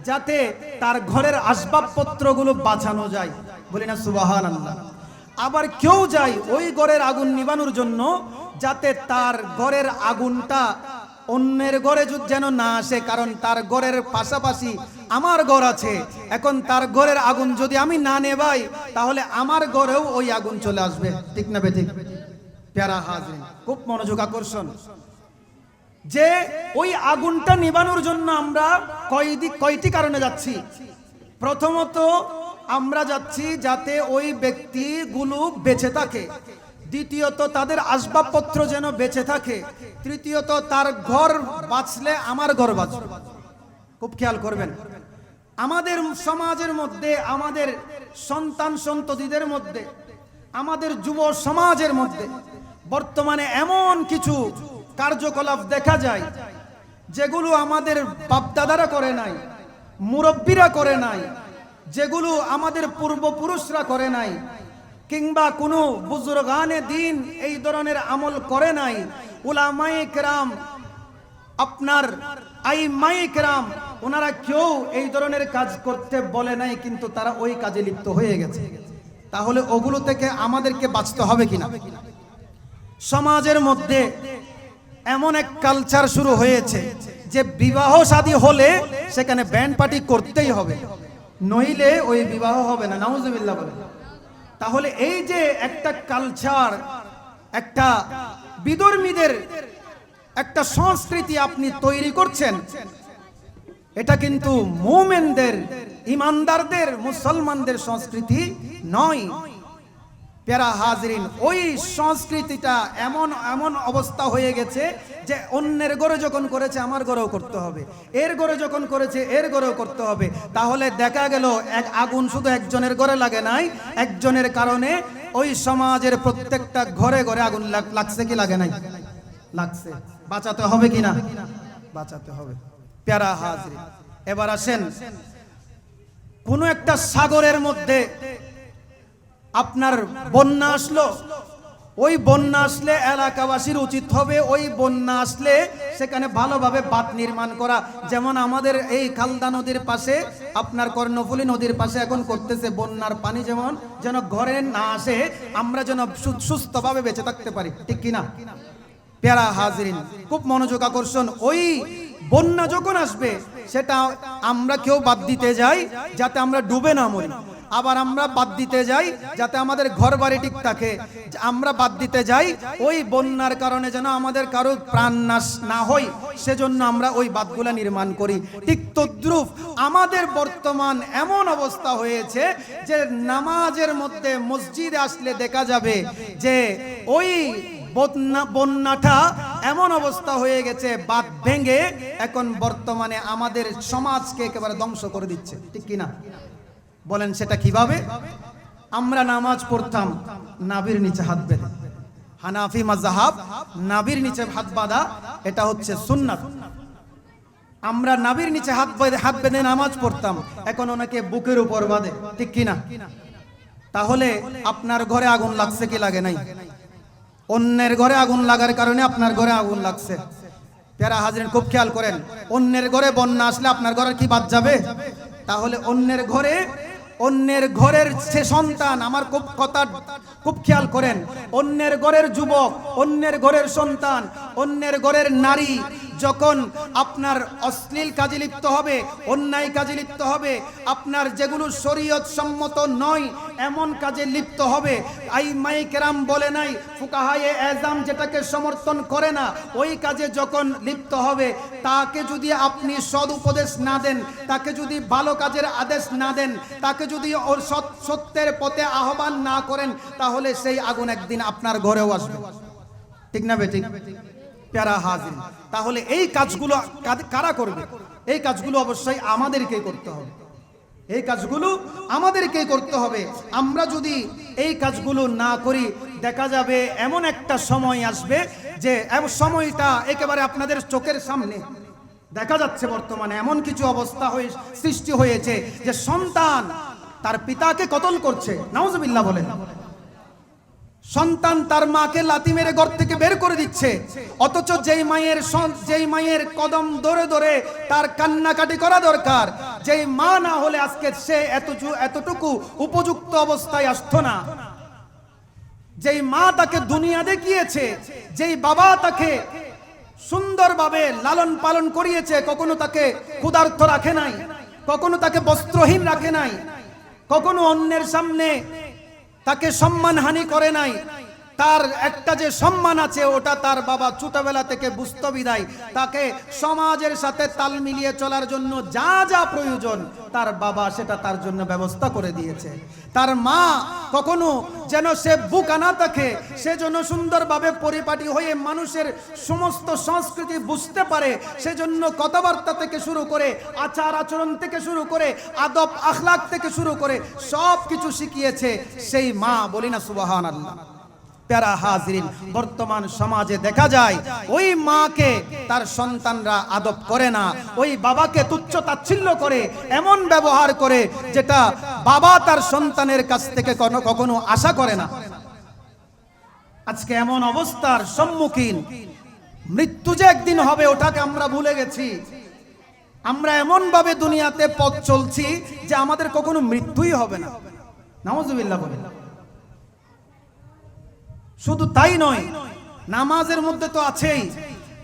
A: যাতে তার ঘরের আসবাবপত্রগুলো বাঁচানো যায়, বলি না সুবহানাল্লাহ। আবার কেউ যায় ওই ঘরের আগুন নিভানোর জন্য যাতে তার ঘরের আগুনটা অন্যের ঘরে যেন না আসে, কারণ তার ঘরের পাশাপাশি আমার ঘর আছে। এখন তার ঘরের আগুন যদি আমি না নেভাই তাহলে আমার ঘরেও ওই আগুন চলে আসবে, ঠিক না বেঠিক? প্যারা হাজরিন, খুব মনোযোগ আকর্ষণ, যে ওই আগুনটা নিবানোর জন্য আমরা কয়টি কারণে যাচ্ছি। প্রথমত আমরা যাচ্ছি যাতে ওই ব্যক্তিগুলো বেঁচে থাকে, দ্বিতীয়ত তাদের আসবাবপত্র যেন বেঁচে থাকে, তৃতীয়ত তার ঘর বাঁচলে আমার ঘর বাঁচবে। খুব খেয়াল করবেন, আমাদের সমাজের মধ্যে, আমাদের সন্তান সন্ততিদের মধ্যে, আমাদের যুব সমাজের মধ্যে বর্তমানে এমন কিছু কার্যকলাপ দেখা যায় যেগুলো আমাদের বাপদাদারা করে নাই, মুরব্বীরা করে নাই, যেগুলো আমাদের পূর্বপুরুষরা করে নাই, কিংবা কোনো বুজুর্গানে দিন এই ধরনের আমল করে নাই। উলামায়ে কেরাম, আপনার আইম্মায়ে কেরাম, ওনারা কেউ এই ধরনের কাজ করতে বলে নাই, কিন্তু তারা ওই কাজে লিপ্ত হয়ে গেছে। তাহলে ওগুলো থেকে আমাদেরকে বাঁচতে হবে কিনা? সমাজের মধ্যে এমন এক কালচার শুরু হয়েছে যে বিবাহ শাদী হলে সেখানে ব্যান্ড পার্টি করতেই হবে, নইলে ওই বিবাহ হবে না। নাউজুবিল্লাহ বলে। তাহলে এই যে একটা কালচার, একটা বিধর্মীদের একটা সংস্কৃতি আপনি তৈরি করছেন, এটা কিন্তু মুমিনদের, ইমানদারদের, মুসলমানদের সংস্কৃতি নয়। প্যারা হাজরিন, ওই সংস্কৃতিটা এমন অবস্থা হয়ে গেছে যে অন্যের ঘরে যখন করেছে আমার ঘরেও করতে হবে, এর ঘরে যখন করেছে এর ঘরেও করতে হবে। তাহলে দেখা গেল এক আগুন শুধু একজনের ঘরে লাগে নাই, একজনের কারণে ওই সমাজের প্রত্যেকটা ঘরে ঘরে আগুন লাগছে কি লাগে নাই? লাগছে। বাঁচাতে হবে কিনা? বাঁচাতে হবে। প্যারা হাজরিন, এবার আসেন, কোন একটা সাগরের মধ্যে আপনার বন্যা আসলো, ওই বন্যা আসলে এলাকাবাসীর উচিত হবে ওই বন্যা আসলে সেখানে ভালোভাবে বাঁধ নির্মাণ করা। যেমন আমাদের এই খালদা নদীর পাশে, আপনার কর্ণফুলী নদীর পাশে এখন করতেছে, বন্যার পানি যেমন যেন ঘরে না আসে, আমরা যেন সুস্থভাবে বেঁচে থাকতে পারি, ঠিক কিনা? প্যারা হাজরিন, খুব মনোযোগ আকর্ষণ, ওই বন্যা যখন আসবে সেটা আমরা কেউ বাদ দিতে যাই যাতে আমরা ডুবে না মরি, আবার আমরা বাদ দিতে যাই যাতে আমাদের ঘর বাড়ি ঠিক থাকে, আমরা বাদ দিতে যাই ওই বন্যার কারণে যেন আমাদের কারো প্রাণ নাশ না হয়, সেজন্য আমরা ওই বাঁধগুলা নির্মাণ করি। ঠিক তদ্রুপ আমাদের বর্তমান এমন অবস্থা হয়েছে যে নামাজের মধ্যে মসজিদে আসলে দেখা যাবে যে ওই বন্যাটা এমন অবস্থা হয়ে গেছে, বাঁধ ভেঙে এখন বর্তমানে আমাদের সমাজকে একেবারে ধ্বংস করে দিচ্ছে, ঠিক কিনা? বলেন সেটা কিভাবে? আমরা নামাজ পড়তাম নাভির নিচে হাত বেঁধে, হানাফি মাযহাব নাভির নিচে হাত বাঁধা, এটা হচ্ছে সুন্নাত। আমরা নাভির নিচে হাত বেঁধে নামাজ পড়তাম, এখন অনেকে বুকের উপর বাঁধে, ঠিক কিনা? তাহলে আপনার ঘরে আগুন লাগছে কি লাগে নাই? অন্যের ঘরে আগুন লাগার কারণে আপনার ঘরে আগুন লাগছে। প্যারা হাজরিন, খুব খেয়াল করেন, অন্যের ঘরে বন্যা আসলে আপনার ঘরে কি বাদ যাবে? তাহলে অন্যের ঘরের সে সন্তান, আমার খুব খেয়াল করেন, অন্যের ঘরের যুবক, অন্যের ঘরের সন্তান, অন্যের ঘরের নারী যখন আপনার অশ্লীল কাজে লিপ্ত হবে, অন্যায় কাজে লিপ্ত হবে, আপনার যেগুলো শরীয়ত সম্মত নয় এমন কাজে লিপ্ত হবে, আইম্মায়ে কেরাম বলে নাই, ফুকাহায়ে আযম যেটাকে সমর্থন করে না, ওই কাজে যখন লিপ্ত হবে, তাকে যদি আপনি সৎ উপদেশ না দেন, তাকে যদি ভালো কাজের আদেশ না দেন, তাকে যদি ওর সত্যের পথে আহ্বান না করেন, তাহলে সেই আগুন একদিন আপনার ঘরেও আসবে, ঠিক না বেঠিক? প্যারা হাজির, তাহলে এই কাজগুলো কারা করবে? এই কাজগুলো অবশ্যই আমাদেরকেই করতে হবে, এই কাজগুলো আমাদেরকেই করতে হবে। আমরা যদি এই কাজগুলো না করি, দেখা যাবে এমন একটা সময় আসবে যে সময়টা একেবারে আপনাদের চোখের সামনে দেখা যাচ্ছে। বর্তমানে এমন কিছু অবস্থা সৃষ্টি হয়েছে যে সন্তান তার পিতাকে কতল করছে, নাউজুবিল্লাহ বলেন। সন্তান তার মাকে লাথি মেরে ঘর থেকে বের করে দিচ্ছে, অথচ যেই মায়ের কদম ধরে ধরে তার কান্নাকাটি করা দরকার, যেই মা না হলে আজকে সে এতটুকু উপযুক্ত অবস্থায় আসতো না। যেই মা তাকে দুনিয়া দেখিয়েছে, যেই বাবা তাকে সুন্দরভাবে লালন পালন করিয়েছে, কখনো তাকে ক্ষুধার্ত রাখে নাই, কখনো তাকে বস্ত্রহীন রাখে নাই, কখনো অন্যের সামনে তাকে সম্মানহানি করে নাই, তার একটা যে সম্মান আছে ওটা তার বাবা ছোটবেলা থেকে বুঝতে বিদায় তাকে সমাজের সাথে তাল মিলিয়ে চলার জন্য যা যা প্রয়োজন তার বাবা সেটা তার জন্য ব্যবস্থা করে দিয়েছে। তার মা কখনো যেন সে বুকা না থাকে, সেজন্য সুন্দরভাবে পরিপাটি হয়ে মানুষের সমস্ত সংস্কৃতি বুঝতে পারে, সেজন্য কথাবার্তা থেকে শুরু করে আচার আচরণ থেকে শুরু করে আদব আখলাক থেকে শুরু করে সব কিছু শিখিয়েছে সেই মা। বলি না সুবহানাল্লাহ। প্যারা হাজিরিন, বর্তমান সমাজে দেখা যায় ওই মাকে তার সন্তানরা আদব করে না, ওই বাবাকে তুচ্ছ তাচ্ছিল্য করে, এমন ব্যবহার করে যেটা বাবা তার সন্তানের কাছ থেকে কখনো আশা করে না। আজকে এমন অবস্থার সম্মুখীন, মৃত্যু যে একদিন হবে ওটাকে আমরা ভুলে গেছি। আমরা এমন ভাবে দুনিয়াতে পথ চলছি যে আমাদের কখনো মৃত্যুই হবে না। নাউজুবিল্লাহ বলেন। শুধু তাই নয়, নামাজের মধ্যে তো আছেই।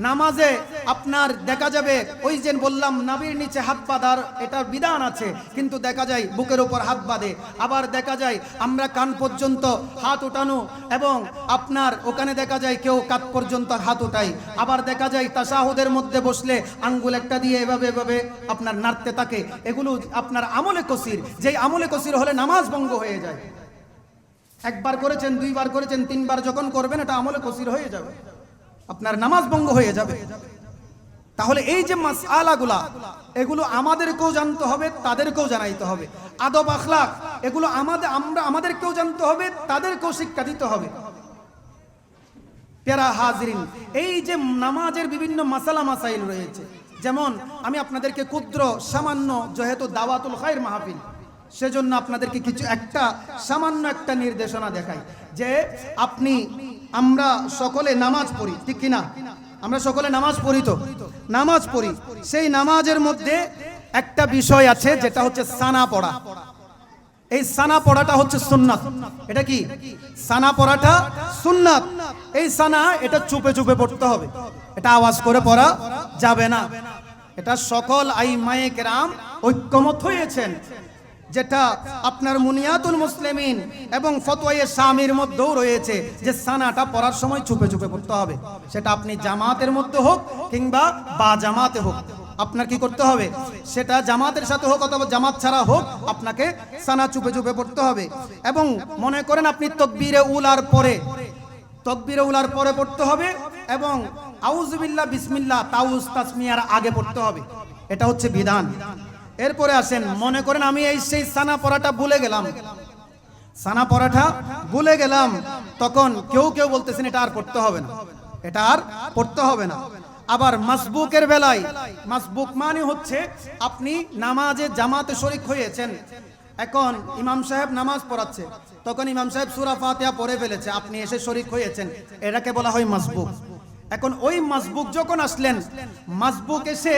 A: নামাজে আপনার দেখা যাবে ওই যে বললাম নাভির নিচে হাত বাঁধার এটার বিধান আছে, কিন্তু দেখা যায় বুকের উপর হাত বাঁধে। আবার দেখা যায় আমরা কান পর্যন্ত হাত উঠানো, এবং আপনার ওখানে দেখা যায় কেউ কাত পর্যন্ত হাত উঠায়। আবার দেখা যায় তাশাহুদের মধ্যে বসলে আঙ্গুল একটা দিয়ে এভাবে এভাবে আপনার নাড়তে থাকে। এগুলো আপনার আমলে কসির, যেই আমলে কসির হলে নামাজ ভঙ্গ হয়ে যায়। একবার করেছেন, দুইবার করেছেন, তিনবার যখন করবেন এটা আমলে কসির হয়ে যাবে, আপনার নামাজ ভঙ্গ হয়ে যাবে। তাহলে এই যে মাসআলাগুলা এগুলো আমাদেরকেও জানতে হবে, তাদেরকেও জানাইতে হবে। আদব আখলাক এগুলো আমাদেরকেও জানতে হবে, তাদেরকেও শিক্ষা দিতে হবে। প্যারা হাজিরিন, এই যে নামাজের বিভিন্ন মাসালা মাসাইল রয়েছে, যেমন আমি আপনাদেরকে ক্ষুদ্র সামান্য, যেহেতু দাওয়াতুল খায়র মাহফিল, সেজন্য আপনাদেরকে কিছু সামান্য একটা নির্দেশনা দেখাই যে আমরা সকলে নামাজ পড়ি, ঠিক কিনা? আমরা সকলে নামাজ পড়ি, তো নামাজ পড়ি, সেই নামাজের মধ্যে একটা বিষয় আছে যেটা হচ্ছে সানা পড়া। এই সানা পড়াটা হচ্ছে সুন্নাত। এটা কি? সানা পড়াটা সুন্নাত। এই সানা এটা চুপে চুপে পড়তে হবে, এটা আওয়াজ করে পড়া যাবে না। এটা সকল আইমায়ে কেরাম ঐক্যমত হয়েছেন, যেটা আপনার মুনিয়াতুল মুসলিমিন এবং ফতোয়ায়ে শামির মধ্যেও রয়েছে যে সানাটা পড়ার সময় চুপে চুপে পড়তে হবে। সেটা আপনি জামাতের মধ্যে হোক কিংবা বা জামাতে হোক, আপনার কি করতে হবে? সেটা জামাতের সাথে হোক অথবা জামাত ছাড়া হোক, আপনাকে সানা চুপে চুপে পড়তে হবে। এবং মনে করেন আপনি তাকবীরে উলার পরে পড়তে হবে, এবং আউযুবিল্লাহ বিসমিল্লাহ তাউজ তাসমিয়ার আগে পড়তে হবে। এটা হচ্ছে বিধান। এরপরে আসেন, মনে করেন আমি সেই সানা পড়াটা ভুলে গেলাম, তখন কেউ বলতেছেন এটা আর পড়তে হবে না। আবার মাসবুকের বেলায়, মাসবুক মানে হচ্ছে আপনি নামাজে জামাতে শরীক হয়েছেন, এখন ইমাম সাহেব নামাজ পড়াচ্ছে, তখন ইমাম সাহেব সূরা ফাতিহা পড়ে ফেলেছে, আপনি এসে শরীক হয়েছেন, এটাকে বলা হয় মাসবুক। এখন ওই মাসবুক যখন আসলেন, মাসবুক এসে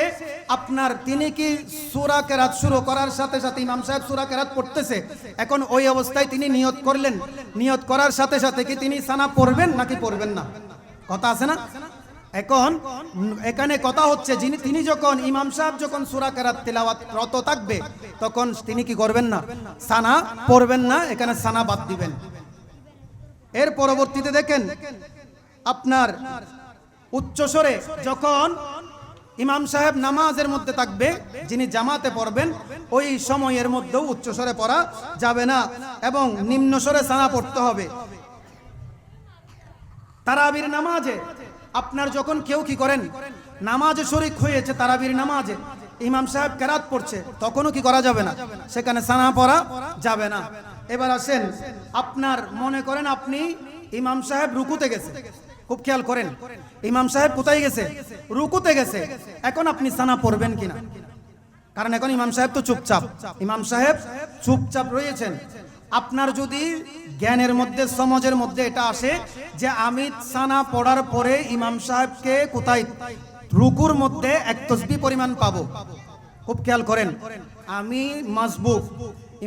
A: আপনার তিনি কি সূরা কেরাত শুরু করার সাথে সাথে ইমাম সাহেব সূরা কেরাত পড়তেছে, এখন ওই অবস্থায় তিনি নিয়ত করলেন, নিয়ত করার সাথে সাথে কি তিনি সানা পড়বেন নাকি পড়বেন না? কথা আছে না? এখন এখানে কথা হচ্ছে তিনি যখন ইমাম সাহেব যখন সূরা কেরাত তেলাওয়াত রত থাকবে, তখন তিনি কি করবেন না? সানা পড়বেন না, এখানে সানা বাদ দিবেন। এর পরবর্তীতে দেখেন আপনার উচ্চস্বরে যখন ইমাম সাহেব নামাজের মধ্যে থাকবে, যিনি জামাতে পড়বেন, ওই সময়ের মধ্যেও উচ্চস্বরে পড়া যাবে না এবং নিম্নস্বরে সানা পড়তে হবে। তারাবির নামাজে আপনার যখন কেউ কি করেন, নামাজে শরীক হয়েছে, তারাবির নামাজে ইমাম সাহেব কেরাত পড়ছে, তখনও কি করা যাবে না? সেখানে সানা পড়া যাবে না। এবার আসেন, আপনার মনে করেন আপনি ইমাম সাহেব রুকুতে গেছে, খুব খেয়াল করেন, ইমাম সাহেব কোথায় গেছে? রুকুতে গেছে। এখন আপনি সানা পড়বেন কিনা? কারণ এখন ইমাম সাহেব তো চুপচাপ রয়েছেন। আপনার যদি জ্ঞানের মধ্যে, সমাজের মধ্যে এটা আসে যে আমি সানা পড়ার পরে ইমাম সাহেবকে কোথায় রুকুর মধ্যে এক তাসবিহ পরিমাণ পাবো, খুব খেয়াল করেন, আমি মাসবুক,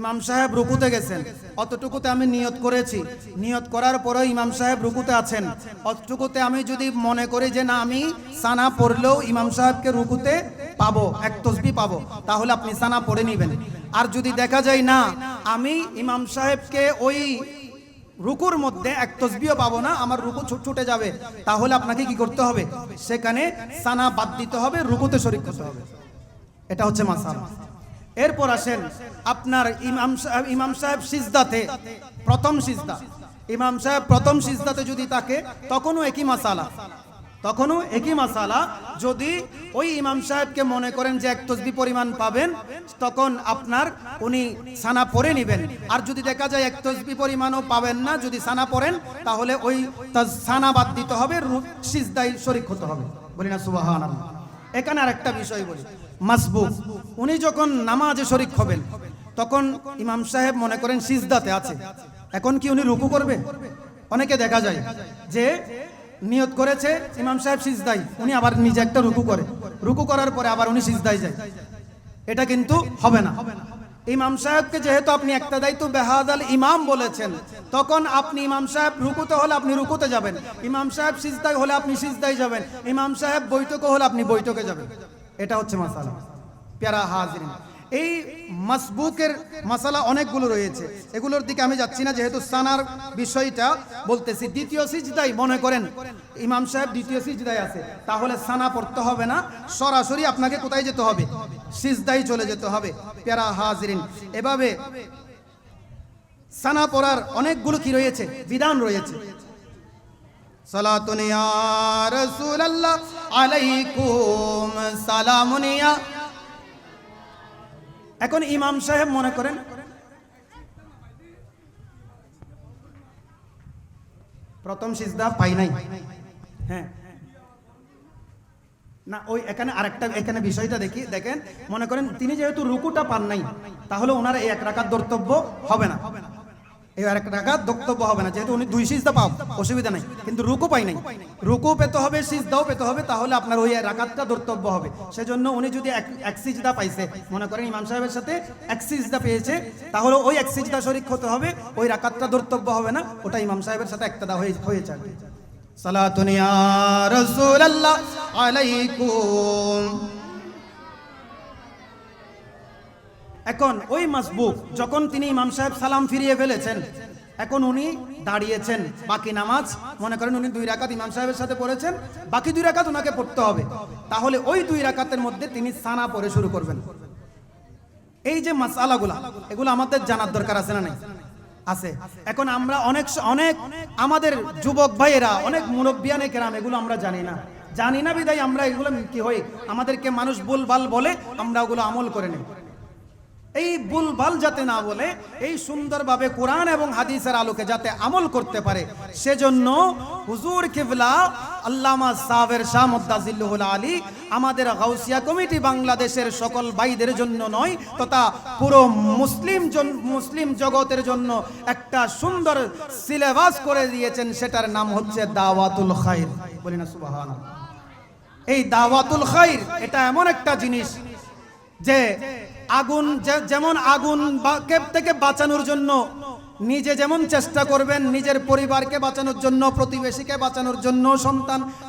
A: ইমাম সাহেব রুকুতে গেছেন, অতটুকুতে আমি নিয়ত করেছি, নিয়ত করার পরে ইমাম সাহেব রুকুতে আছেন, অতটুকুতে আমি যদি মনে করি যে না আমি সানা পড়লেও ইমাম সাহেবকে রুকুতে পাবো, এক তাসবিহ পাবো, তাহলে আপনি সানা পড়ে নেবেন। আর যদি দেখা যায় না আমি ইমাম সাহেবকে ওই রুকুর মধ্যে এক তসবিহও পাবো না, আমার রুকু ছুটে যাবে, তাহলে আপনাকে কি করতে হবে? সেখানে সানা বাদ দিতে হবে, রুকুতে শরীক করতে হবে। এটা হচ্ছে মাসালা। এরপর আসেন আপনার ইমাম সাহেব সিজদাতে, প্রথম সিজদা, ইমাম সাহেব প্রথম সিজদাতে যদি থাকে তখনও একই মাসালা, যদি ওই ইমাম সাহেবকে মনে করেন যে এক তসবিহ পরিমাণ পাবেন, তখন আপনার উনি সানা পড়ে নেবেন। আর যদি দেখা যায় এক তসবিহ পরিমাণও পাবেন না, যদি সানা পড়েন, তাহলে ওই সানা বাদ দিতে হবে, সিজদায় শরীক হতে হবে। বলি না সুবহানাল্লাহ। এখানে আরেকটা বিষয় বলি, মাসবুক, উনি যখন নামাজে শরীক হবেন তখন ইমাম সাহেব মনে করেন সিজদাতে আছে, এখন কি উনি রুকু করবে? অনেকে দেখা যায় যে নিয়ত করেছে ইমাম সাহেব সিজদায়, উনি আবার নিজে একটা রুকু করে, রুকু করার পরে আবার উনি সিজদায় যায়, এটা কিন্তু হবে না। ইমাম সাহেবকে যেহেতু আপনি ইক্তাদাইতু বিহাদাল ইমাম বলেছেন, তখন আপনি ইমাম সাহেব রুকুতে হলে আপনি রুকুতে যাবেন, ইমাম সাহেব সিজদায় হলে আপনি সিজদায় যাবেন, ইমাম সাহেব বৈঠকে হলে আপনি বৈঠকে যাবেন। এটা হচ্ছে মাসালা। প্যারা হাজিরিন, এই মাসবুকের মাসালা অনেকগুলো রয়েছে, এগুলোর দিকে আমি যাচ্ছি না, যেহেতু সানার বিষয়টা বলতেছি। দ্বিতীয় সিজদায় মনে করেন ইমাম সাহেব দ্বিতীয় সিজদায় আছে, তাহলে সানা পড়তে হবে না, সরাসরি আপনাকে কোথায় যেতে হবে? সিজদায় চলে যেতে হবে। প্যারা হাজিরিন, এভাবে সানা পড়ার অনেকগুলো কি রয়েছে? বিধান রয়েছে। সালাতুন ইয়া রাসূলুল্লাহ আলাইকুম সালামুন ইয়া। এখন ইমাম সাহেব মনে করেন প্রথম সিজদা পাই নাই, হ্যাঁ না, ওই এখানে আরেকটা এখানে বিষয়টা দেখেন, মনে করেন তিনি যেহেতু রুকুটা পান নাই, তাহলে ওনার এই এক রাকাত ধর্তব্য হবে না, এই এক রাকাত ধর্তব্য হবে না, যেহেতু উনি দুই সিজদা পাও, অসুবিধা নাই, কিন্তু রুকু পাই নাই, রুকু পেতে হবে, সিজদাও পেতে হবে, তাহলে আপনার ওই রাকাতটা ধর্তব্য হবে। সেজন্য উনি যদি এক সিজদা পাইছে, মনে করেন ইমাম সাহেবের সাথে এক সিজদা পেয়েছে, তাহলে ওই এক সিজদা শরীক হতে হবে, ওই রাকাতটা ধর্তব্য হবে না, ওটা ইমাম সাহেবের সাথে একতাদা হয়ে যাবে। সালাতুন ইয়া রাসূলুল্লাহ আলাইকুম। এখন ওই মাসবুক যখন তিনি ইমাম সাহেব সালাম ফিরিয়ে ফেলেছেন, এখন উনি দাঁড়িয়েছেন, বাকি নামাজ মনে করেন উনি 2 রাকাত ইমাম সাহেবের সাথে পড়েছেন, বাকি 2 রাকাত ওনাকে পড়তে হবে, তাহলে ওই 2 রাকাতের মধ্যে তিনি সানা পড়ে শুরু করবেন। এই যে মাসআলাগুলা, এগুলো আমাদের জানার দরকার আছে না নাই? আছে। এখন আমরা অনেক আমাদের যুবক ভাইয়েরা, অনেক মুরব্বিয়ানে কেরাম, এগুলো আমরা জানি না বিদায় আমরা এগুলো কি হয়, আমাদেরকে মানুষ ভুলভাল বলে, আমরা ওগুলো আমল করে নিই। এই ভুলভাল যাতে না বলে, এই সুন্দরভাবে কোরআন এবং হাদিসের আলোকে যাতে আমল করতে পারে, সেজন্য হুজুর কিবলা আল্লামা সাবের শাহ মুদ্দাজিল্লুহুল আলী আমাদের গাউসিয়া কমিটি বাংলাদেশের সকল ভাইদের জন্য নয়, তথা পুরো মুসলিম জগতের জন্য একটা সুন্দর সিলেবাস করে দিয়েছেন, সেটার নাম হচ্ছে দাওয়াতুল খাইর। বলি না সুবহানাল্লাহ। এই দাওয়াতুল খাইর এটা এমন একটা জিনিস যে আগুন, যেমন আগুন থেকে বাঁচানোর জন্য নিজে যেমন চেষ্টা করবেন, নিজের পরিবারকে বাঁচানোর জন্য, প্রতিবেশীকে বাঁচানোর জন্য,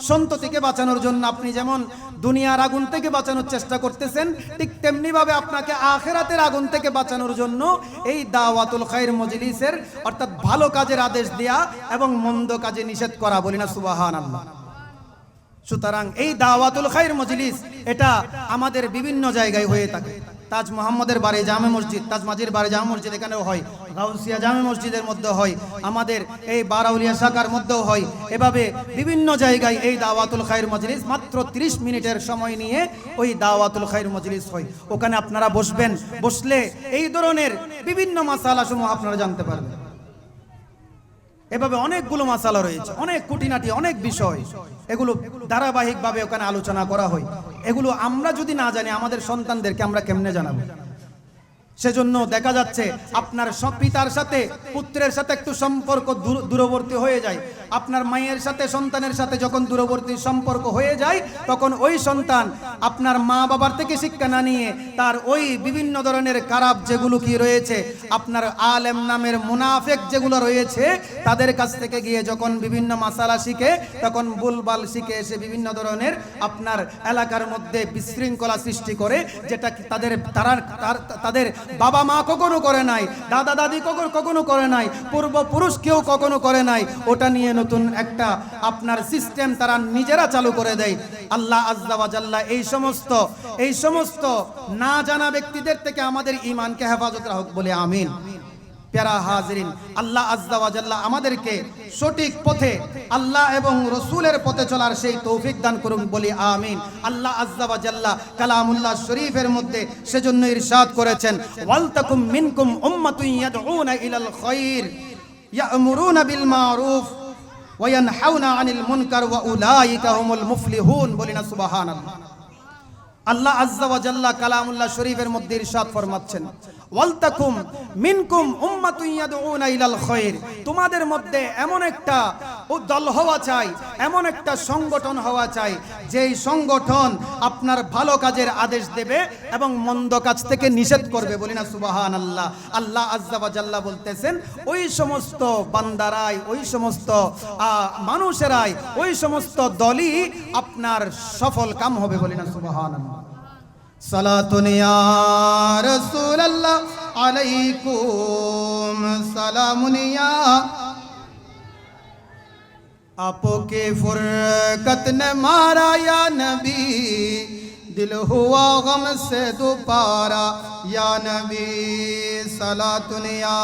A: সন্ততিকে বাঁচানোর জন্য আপনি যেমন দুনিয়ার আগুন থেকে বাঁচানোর চেষ্টা করতেছেন, ঠিক তেমনি ভাবে আপনাকে আখিরাতের আগুন থেকে বাঁচানোর জন্য এই দাওয়াতুল খাইর মজলিসের, অর্থাৎ ভালো কাজের আদেশ দেয়া এবং মন্দ কাজে নিষেধ করা। বলি না সুবহানাল্লাহ। সুতরাং এই দাওয়াতুল খাইর মজলিস এটা আমাদের বিভিন্ন জায়গায় হয়ে থাকে। তাজ মোহাম্মদের বাড়ি জামে মসজিদ, তাজ মাজির বাড়ি জামে মসজিদ, এখানেও হয়, গাউসিয়া জামে মসজিদের মধ্যে হয়, আমাদের এই বারাউলিয়া শাখার মধ্যেও হয়, এভাবে বিভিন্ন জায়গায় এই দাওয়াতুল খাইর মজলিস মাত্র 30 মিনিটের সময় নিয়ে ওই দাওয়াতুল খাইর মজলিস হয়। ওখানে আপনারা বসবেন, বসলে এই ধরনের বিভিন্ন মাসালা সমূহ আপনারা জানতে পারবেন। এভাবে অনেকগুলো মাসালা রয়েছে, অনেক খুঁটিনাটি, অনেক বিষয়, এগুলো ধারাবাহিকভাবে ওখানে আলোচনা করা হয়। এগুলো আমরা যদি না জানি, আমাদের সন্তানদেরকে আমরা কেমনে জানাবো? সেজন্য দেখা যাচ্ছে আপনার সব পিতার সাথে পুত্রের সাথে একটু সম্পর্ক দূরবর্তী হয়ে যায়, আপনার মায়ের সাথে সন্তানের সাথে যখন দূরবর্তী সম্পর্ক হয়ে যায়, তখন ওই সন্তান আপনার মা বাবার থেকে শিক্ষা না নিয়ে তার ওই বিভিন্ন ধরনের খারাপ যেগুলো কি রয়েছে, আপনার আলেম নামের মুনাফিক যেগুলো রয়েছে, তাদের কাছ থেকে গিয়ে যখন বিভিন্ন মাসালা শিখে, তখন ভুলভাল শিখে এসে বিভিন্ন ধরনের আপনার এলাকার মধ্যে বিশৃঙ্খলা সৃষ্টি করে, যেটা তাদের বাবা মা কখনো করে নাই, দাদা দাদি কখনো করে নাই, পূর্বপুরুষ কেউ কখনো করে নাই, ওটা নিয়ে নতুন একটা আপনার সিস্টেম তারা নিজেরা চালু করে দেয়। আল্লাহ আজ্জা ওয়া জাল্লা এই সমস্ত না জানা ব্যক্তিদের থেকে আমাদের ঈমানকে হেফাজত রাখুক বলে আমিন। প্যারা হাজিরিন, আল্লাহ আজ্জা ওয়া জাল্লা আমাদেরকে সঠিক পথে আল্লাহ এবং রসুলের পথে চলার সেই তৌফিক দান করুন বলি আমিন। আল্লাহ আজ্জা ওয়া জাল্লা কালামুল্লাহ শরীফের মধ্যে সেজন্য ইরশাদ করেছেন, ওয়ালতাকুম মিনকুম উম্মাতুন ইয়াদউনা ইলাল খায়র ইয়া'মুরুনা বিল মারুফ ওয়া ইয়ানহাউনা আনিল মুনকার ওয়া উলাইকা হুমুল মুফলিহুন, বলিনা সুবহানাল্লাহ। আল্লাহ আজ্জা ওয়া জাল্লা কালামুল্লাহ শরীফের মধ্যে ইরশাদ ফরমাচ্ছেন, ওয়ালতাকুম মিনকুম উম্মাতুন ইয়াদউনা ইলাল খায়র, তোমাদের মধ্যে এমন একটা দল হওয়া চাই, এমন একটা সংগঠন হওয়া চাই যেই সংগঠন আপনার ভালো কাজের আদেশ দেবে এবং মন্দ কাজ থেকে নিষেধ করবে, বলি না সুবহানাল্লাহ। আল্লাহ আজ্জা ওয়া জাল্লা বলতেছেন, ওই সমস্ত বান্দারাই, ওই সমস্ত মানুষেরাই, ওই সমস্ত দলই আপনার সফল কাম হবে, বলি না সুবহানাল্লাহ। সালাতুন ইয়া রাসূলুল্লাহ আলাইকুম সালামুন ইয়া आपके फुरकत ने मारा या नबी, दिल हुआ गम से दोबारा या नबी सलातुन या।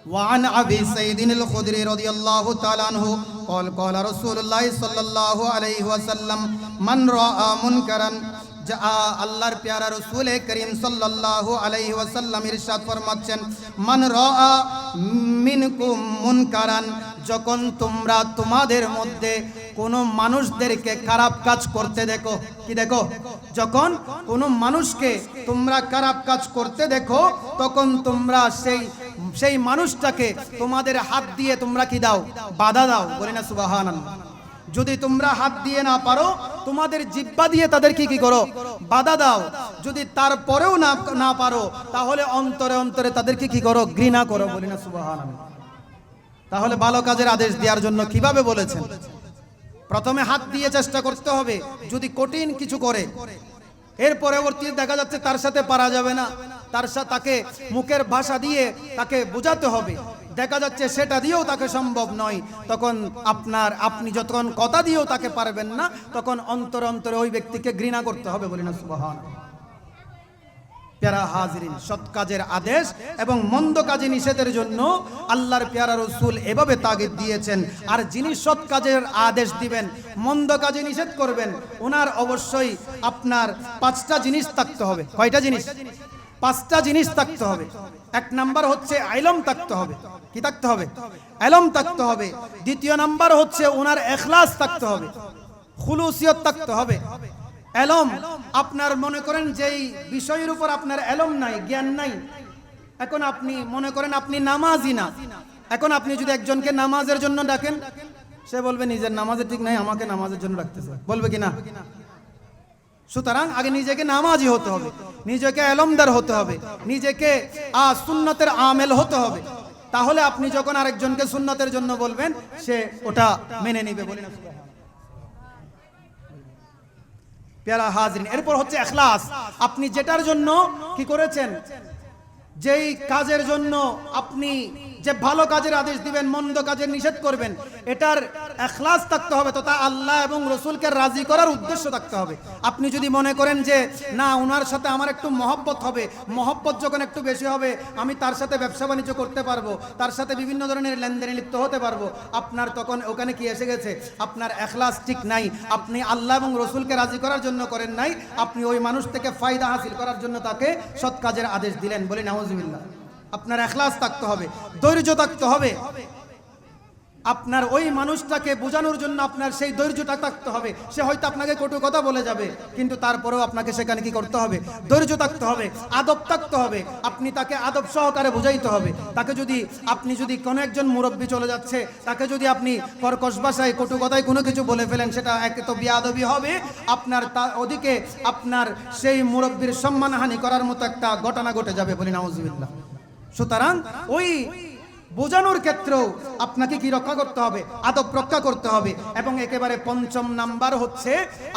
A: وعن أبي سعيد الخدري رضي الله تعالى عنه قال قال رسول الله صلى الله عليه وسلم من رأى منكرا, আল্লাহর প্যারা রাসূল করিম সাল্লাল্লাহু আলাইহি ওয়াসাল্লাম ইরশাদ ফরমাচ্ছেন, মান রাআ মিনকুম মুনকারান, যখন তোমরা তোমাদের মধ্যে কোন মানুষদেরকে খারাপ কাজ করতে দেখো, কি দেখো, যখন কোন মানুষকে তোমরা খারাপ কাজ করতে দেখো, তখন তোমরা সেই মানুষটাকে তোমাদের হাত দিয়ে তোমরা কি দাও, বাধা দাও, বলি না সুবহানাল্লাহ। যদি তোমরা হাত দিয়ে না পারো, তোমাদের জিহ্বা দিয়ে তাদেরকে কি করো, বাধা দাও। যদি তারপরেও না পারো, তাহলে অন্তরে অন্তরে তাদেরকে কি করো, ঘৃণা করো, বলি না সুবহানাল্লাহ। তাহলে ভালো কাজের আদেশ দেওয়ার জন্য কিভাবে বলেছেন? প্রথমে হাত দিয়ে চেষ্টা করতে হবে, যদি কঠিন কিছু করে, এর পরবর্তীতে দেখা যাচ্ছে তার সাথে পারা যাবে না, তাকে মুখের ভাষা দিয়ে তাকে বোঝাতে হবে, দেখা যাচ্ছে সেটা দিয়েও তাকে সম্ভব নয়, তখন আপনি যতক্ষণ কথা দিয়েও তাকে পারবেন না, তখন অন্তরে অন্তরে ওই ব্যক্তিকে ঘৃণা করতে হবে, বলি না সুবহানাল্লাহ। প্যারা হাজিরিন, সৎ কাজের আদেশ এবং মন্দ কাজে নিষেধের জন্য আল্লাহর প্যারা রাসূল এভাবে তাগিদ দিয়েছেন। আর যিনি সৎ কাজের আদেশ দিবেন, মন্দ কাজে নিষেধ করবেন, ওনার অবশ্যই আপনার 5টা জিনিস থাকতে হবে। কয়টা জিনিস? 5টা জিনিস থাকতে হবে। এক নাম্বার হচ্ছে ইলম থাকতে হবে। কি থাকতে হবে? ইলম থাকতে হবে। দ্বিতীয় নাম্বার হচ্ছে ওনার ইখলাস থাকতে হবে, খুলুসিয়ত থাকতে হবে। ইলম, আপনার মনে করেন যেই বিষয়ের উপর আপনার ইলম নাই, জ্ঞান নাই, এখন আপনি মনে করেন আপনি নামাজি না, এখন আপনি যদি একজনকে নামাজের জন্য ডাকেন, সে বলবে নিজের নামাজে ঠিক নাই, আমাকে নামাজের জন্য ডাকতেছে, বলবে কি না? সুতরাং আগে নিজেকে নামাজি হতে হবে, নিজেকে ইলমদার হতে হবে, নিজেকে সুন্নতের আমেল হতে হবে। তাহলে আপনি যখন আরেকজনকে সুন্নতের জন্য বলবেন, সে ওটা মেনে নেবে, বলি না সুবহানাল্লাহ। প্যারা হাজিরিন, এরপর হচ্ছে ইখলাস। আপনি যেটার জন্য কি করেছেন, যেই কাজের জন্য আপনি যে ভালো কাজের আদেশ দিবেন, মন্দ কাজের নিষেধ করবেন, এটার ইখলাস থাকতে হবে, তো তা আল্লাহ এবং রাসূলকে রাজি করার উদ্দেশ্য থাকতে হবে। আপনি যদি মনে করেন যে না, ওনার সাথে আমার একটু মহব্বত হবে, মহব্বত যখন একটু বেশি হবে, আমি তার সাথে ব্যবসা বাণিজ্য করতে পারবো, তার সাথে বিভিন্ন ধরনের লেনদেনে লিপ্ত হতে পারবো, আপনার তখন ওখানে কি এসে গেছে, আপনার ইখলাস ঠিক নাই, আপনি আল্লাহ এবং রাসূলকে রাজি করার জন্য করেন নাই, আপনি ওই মানুষ থেকে ফায়দা হাসিল করার জন্য তাকে সৎ কাজের আদেশ দিলেন, বলি নাউজুবিল্লাহ। আপনার ইখলাস থাকতে হবে, ধৈর্য থাকতে হবে, আপনার ওই মানুষটাকে বোঝানোর জন্য আপনার সেই ধৈর্যটা থাকতে হবে। সে হয়তো আপনাকে কটু কথা বলে যাবে, কিন্তু তারপরেও আপনাকে সেখানে কি করতে হবে, ধৈর্য থাকতে হবে, আদব থাকতে হবে, আপনি তাকে আদব সহকারে বোঝাইতে হবে। তাকে আপনি যদি কোনো একজন মুরব্বী চলে যাচ্ছে, তাকে যদি আপনি কর্কশ ভাষায় কটু কথায় কোনো কিছু বলে ফেলেন, সেটা একে তো বেয়াদবি হবে, আপনার ওদিকে আপনার সেই মুরব্বীর সম্মানহানি করার মতো একটা ঘটনা ঘটে যাবে, বলি নাউজুবিল্লাহ। সুতরাং ওই বোঝানোর ক্ষেত্রেও আপনাকে কি রক্ষা করতে হবে? আদব রক্ষা করতে হবে। এবং একেবারে পঞ্চম নাম্বার হচ্ছে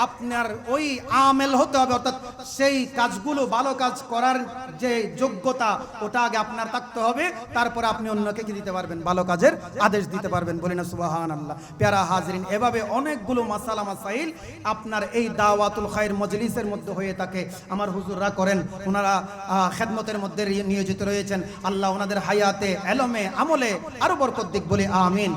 A: আপনার ওই আমেল হতে হবে, অর্থাৎ সেই কাজগুলো ভালো কাজ করার যে যোগ্যতা ওটা আগে আপনার থাকতে হবে, তারপরে আপনি অন্যকে কি দিতে পারবেন? ভালো কাজের আদেশ দিতে পারবেন। বলি না সুবহানাল্লাহ। প্যারা হাজরিন, এভাবে অনেকগুলো মাসালা মাসাইল আপনার এই দাওয়াতুল খায়র মজলিসের মধ্যে হয়ে থাকে। আমার হুজুররা করেন, ওনারা খেদমতের মধ্যে নিয়োজিত রয়েছেন। আল্লাহ ওনাদের হায়াতে, এলমে, আমলে আরো বরকত দিক, বলি আমিন।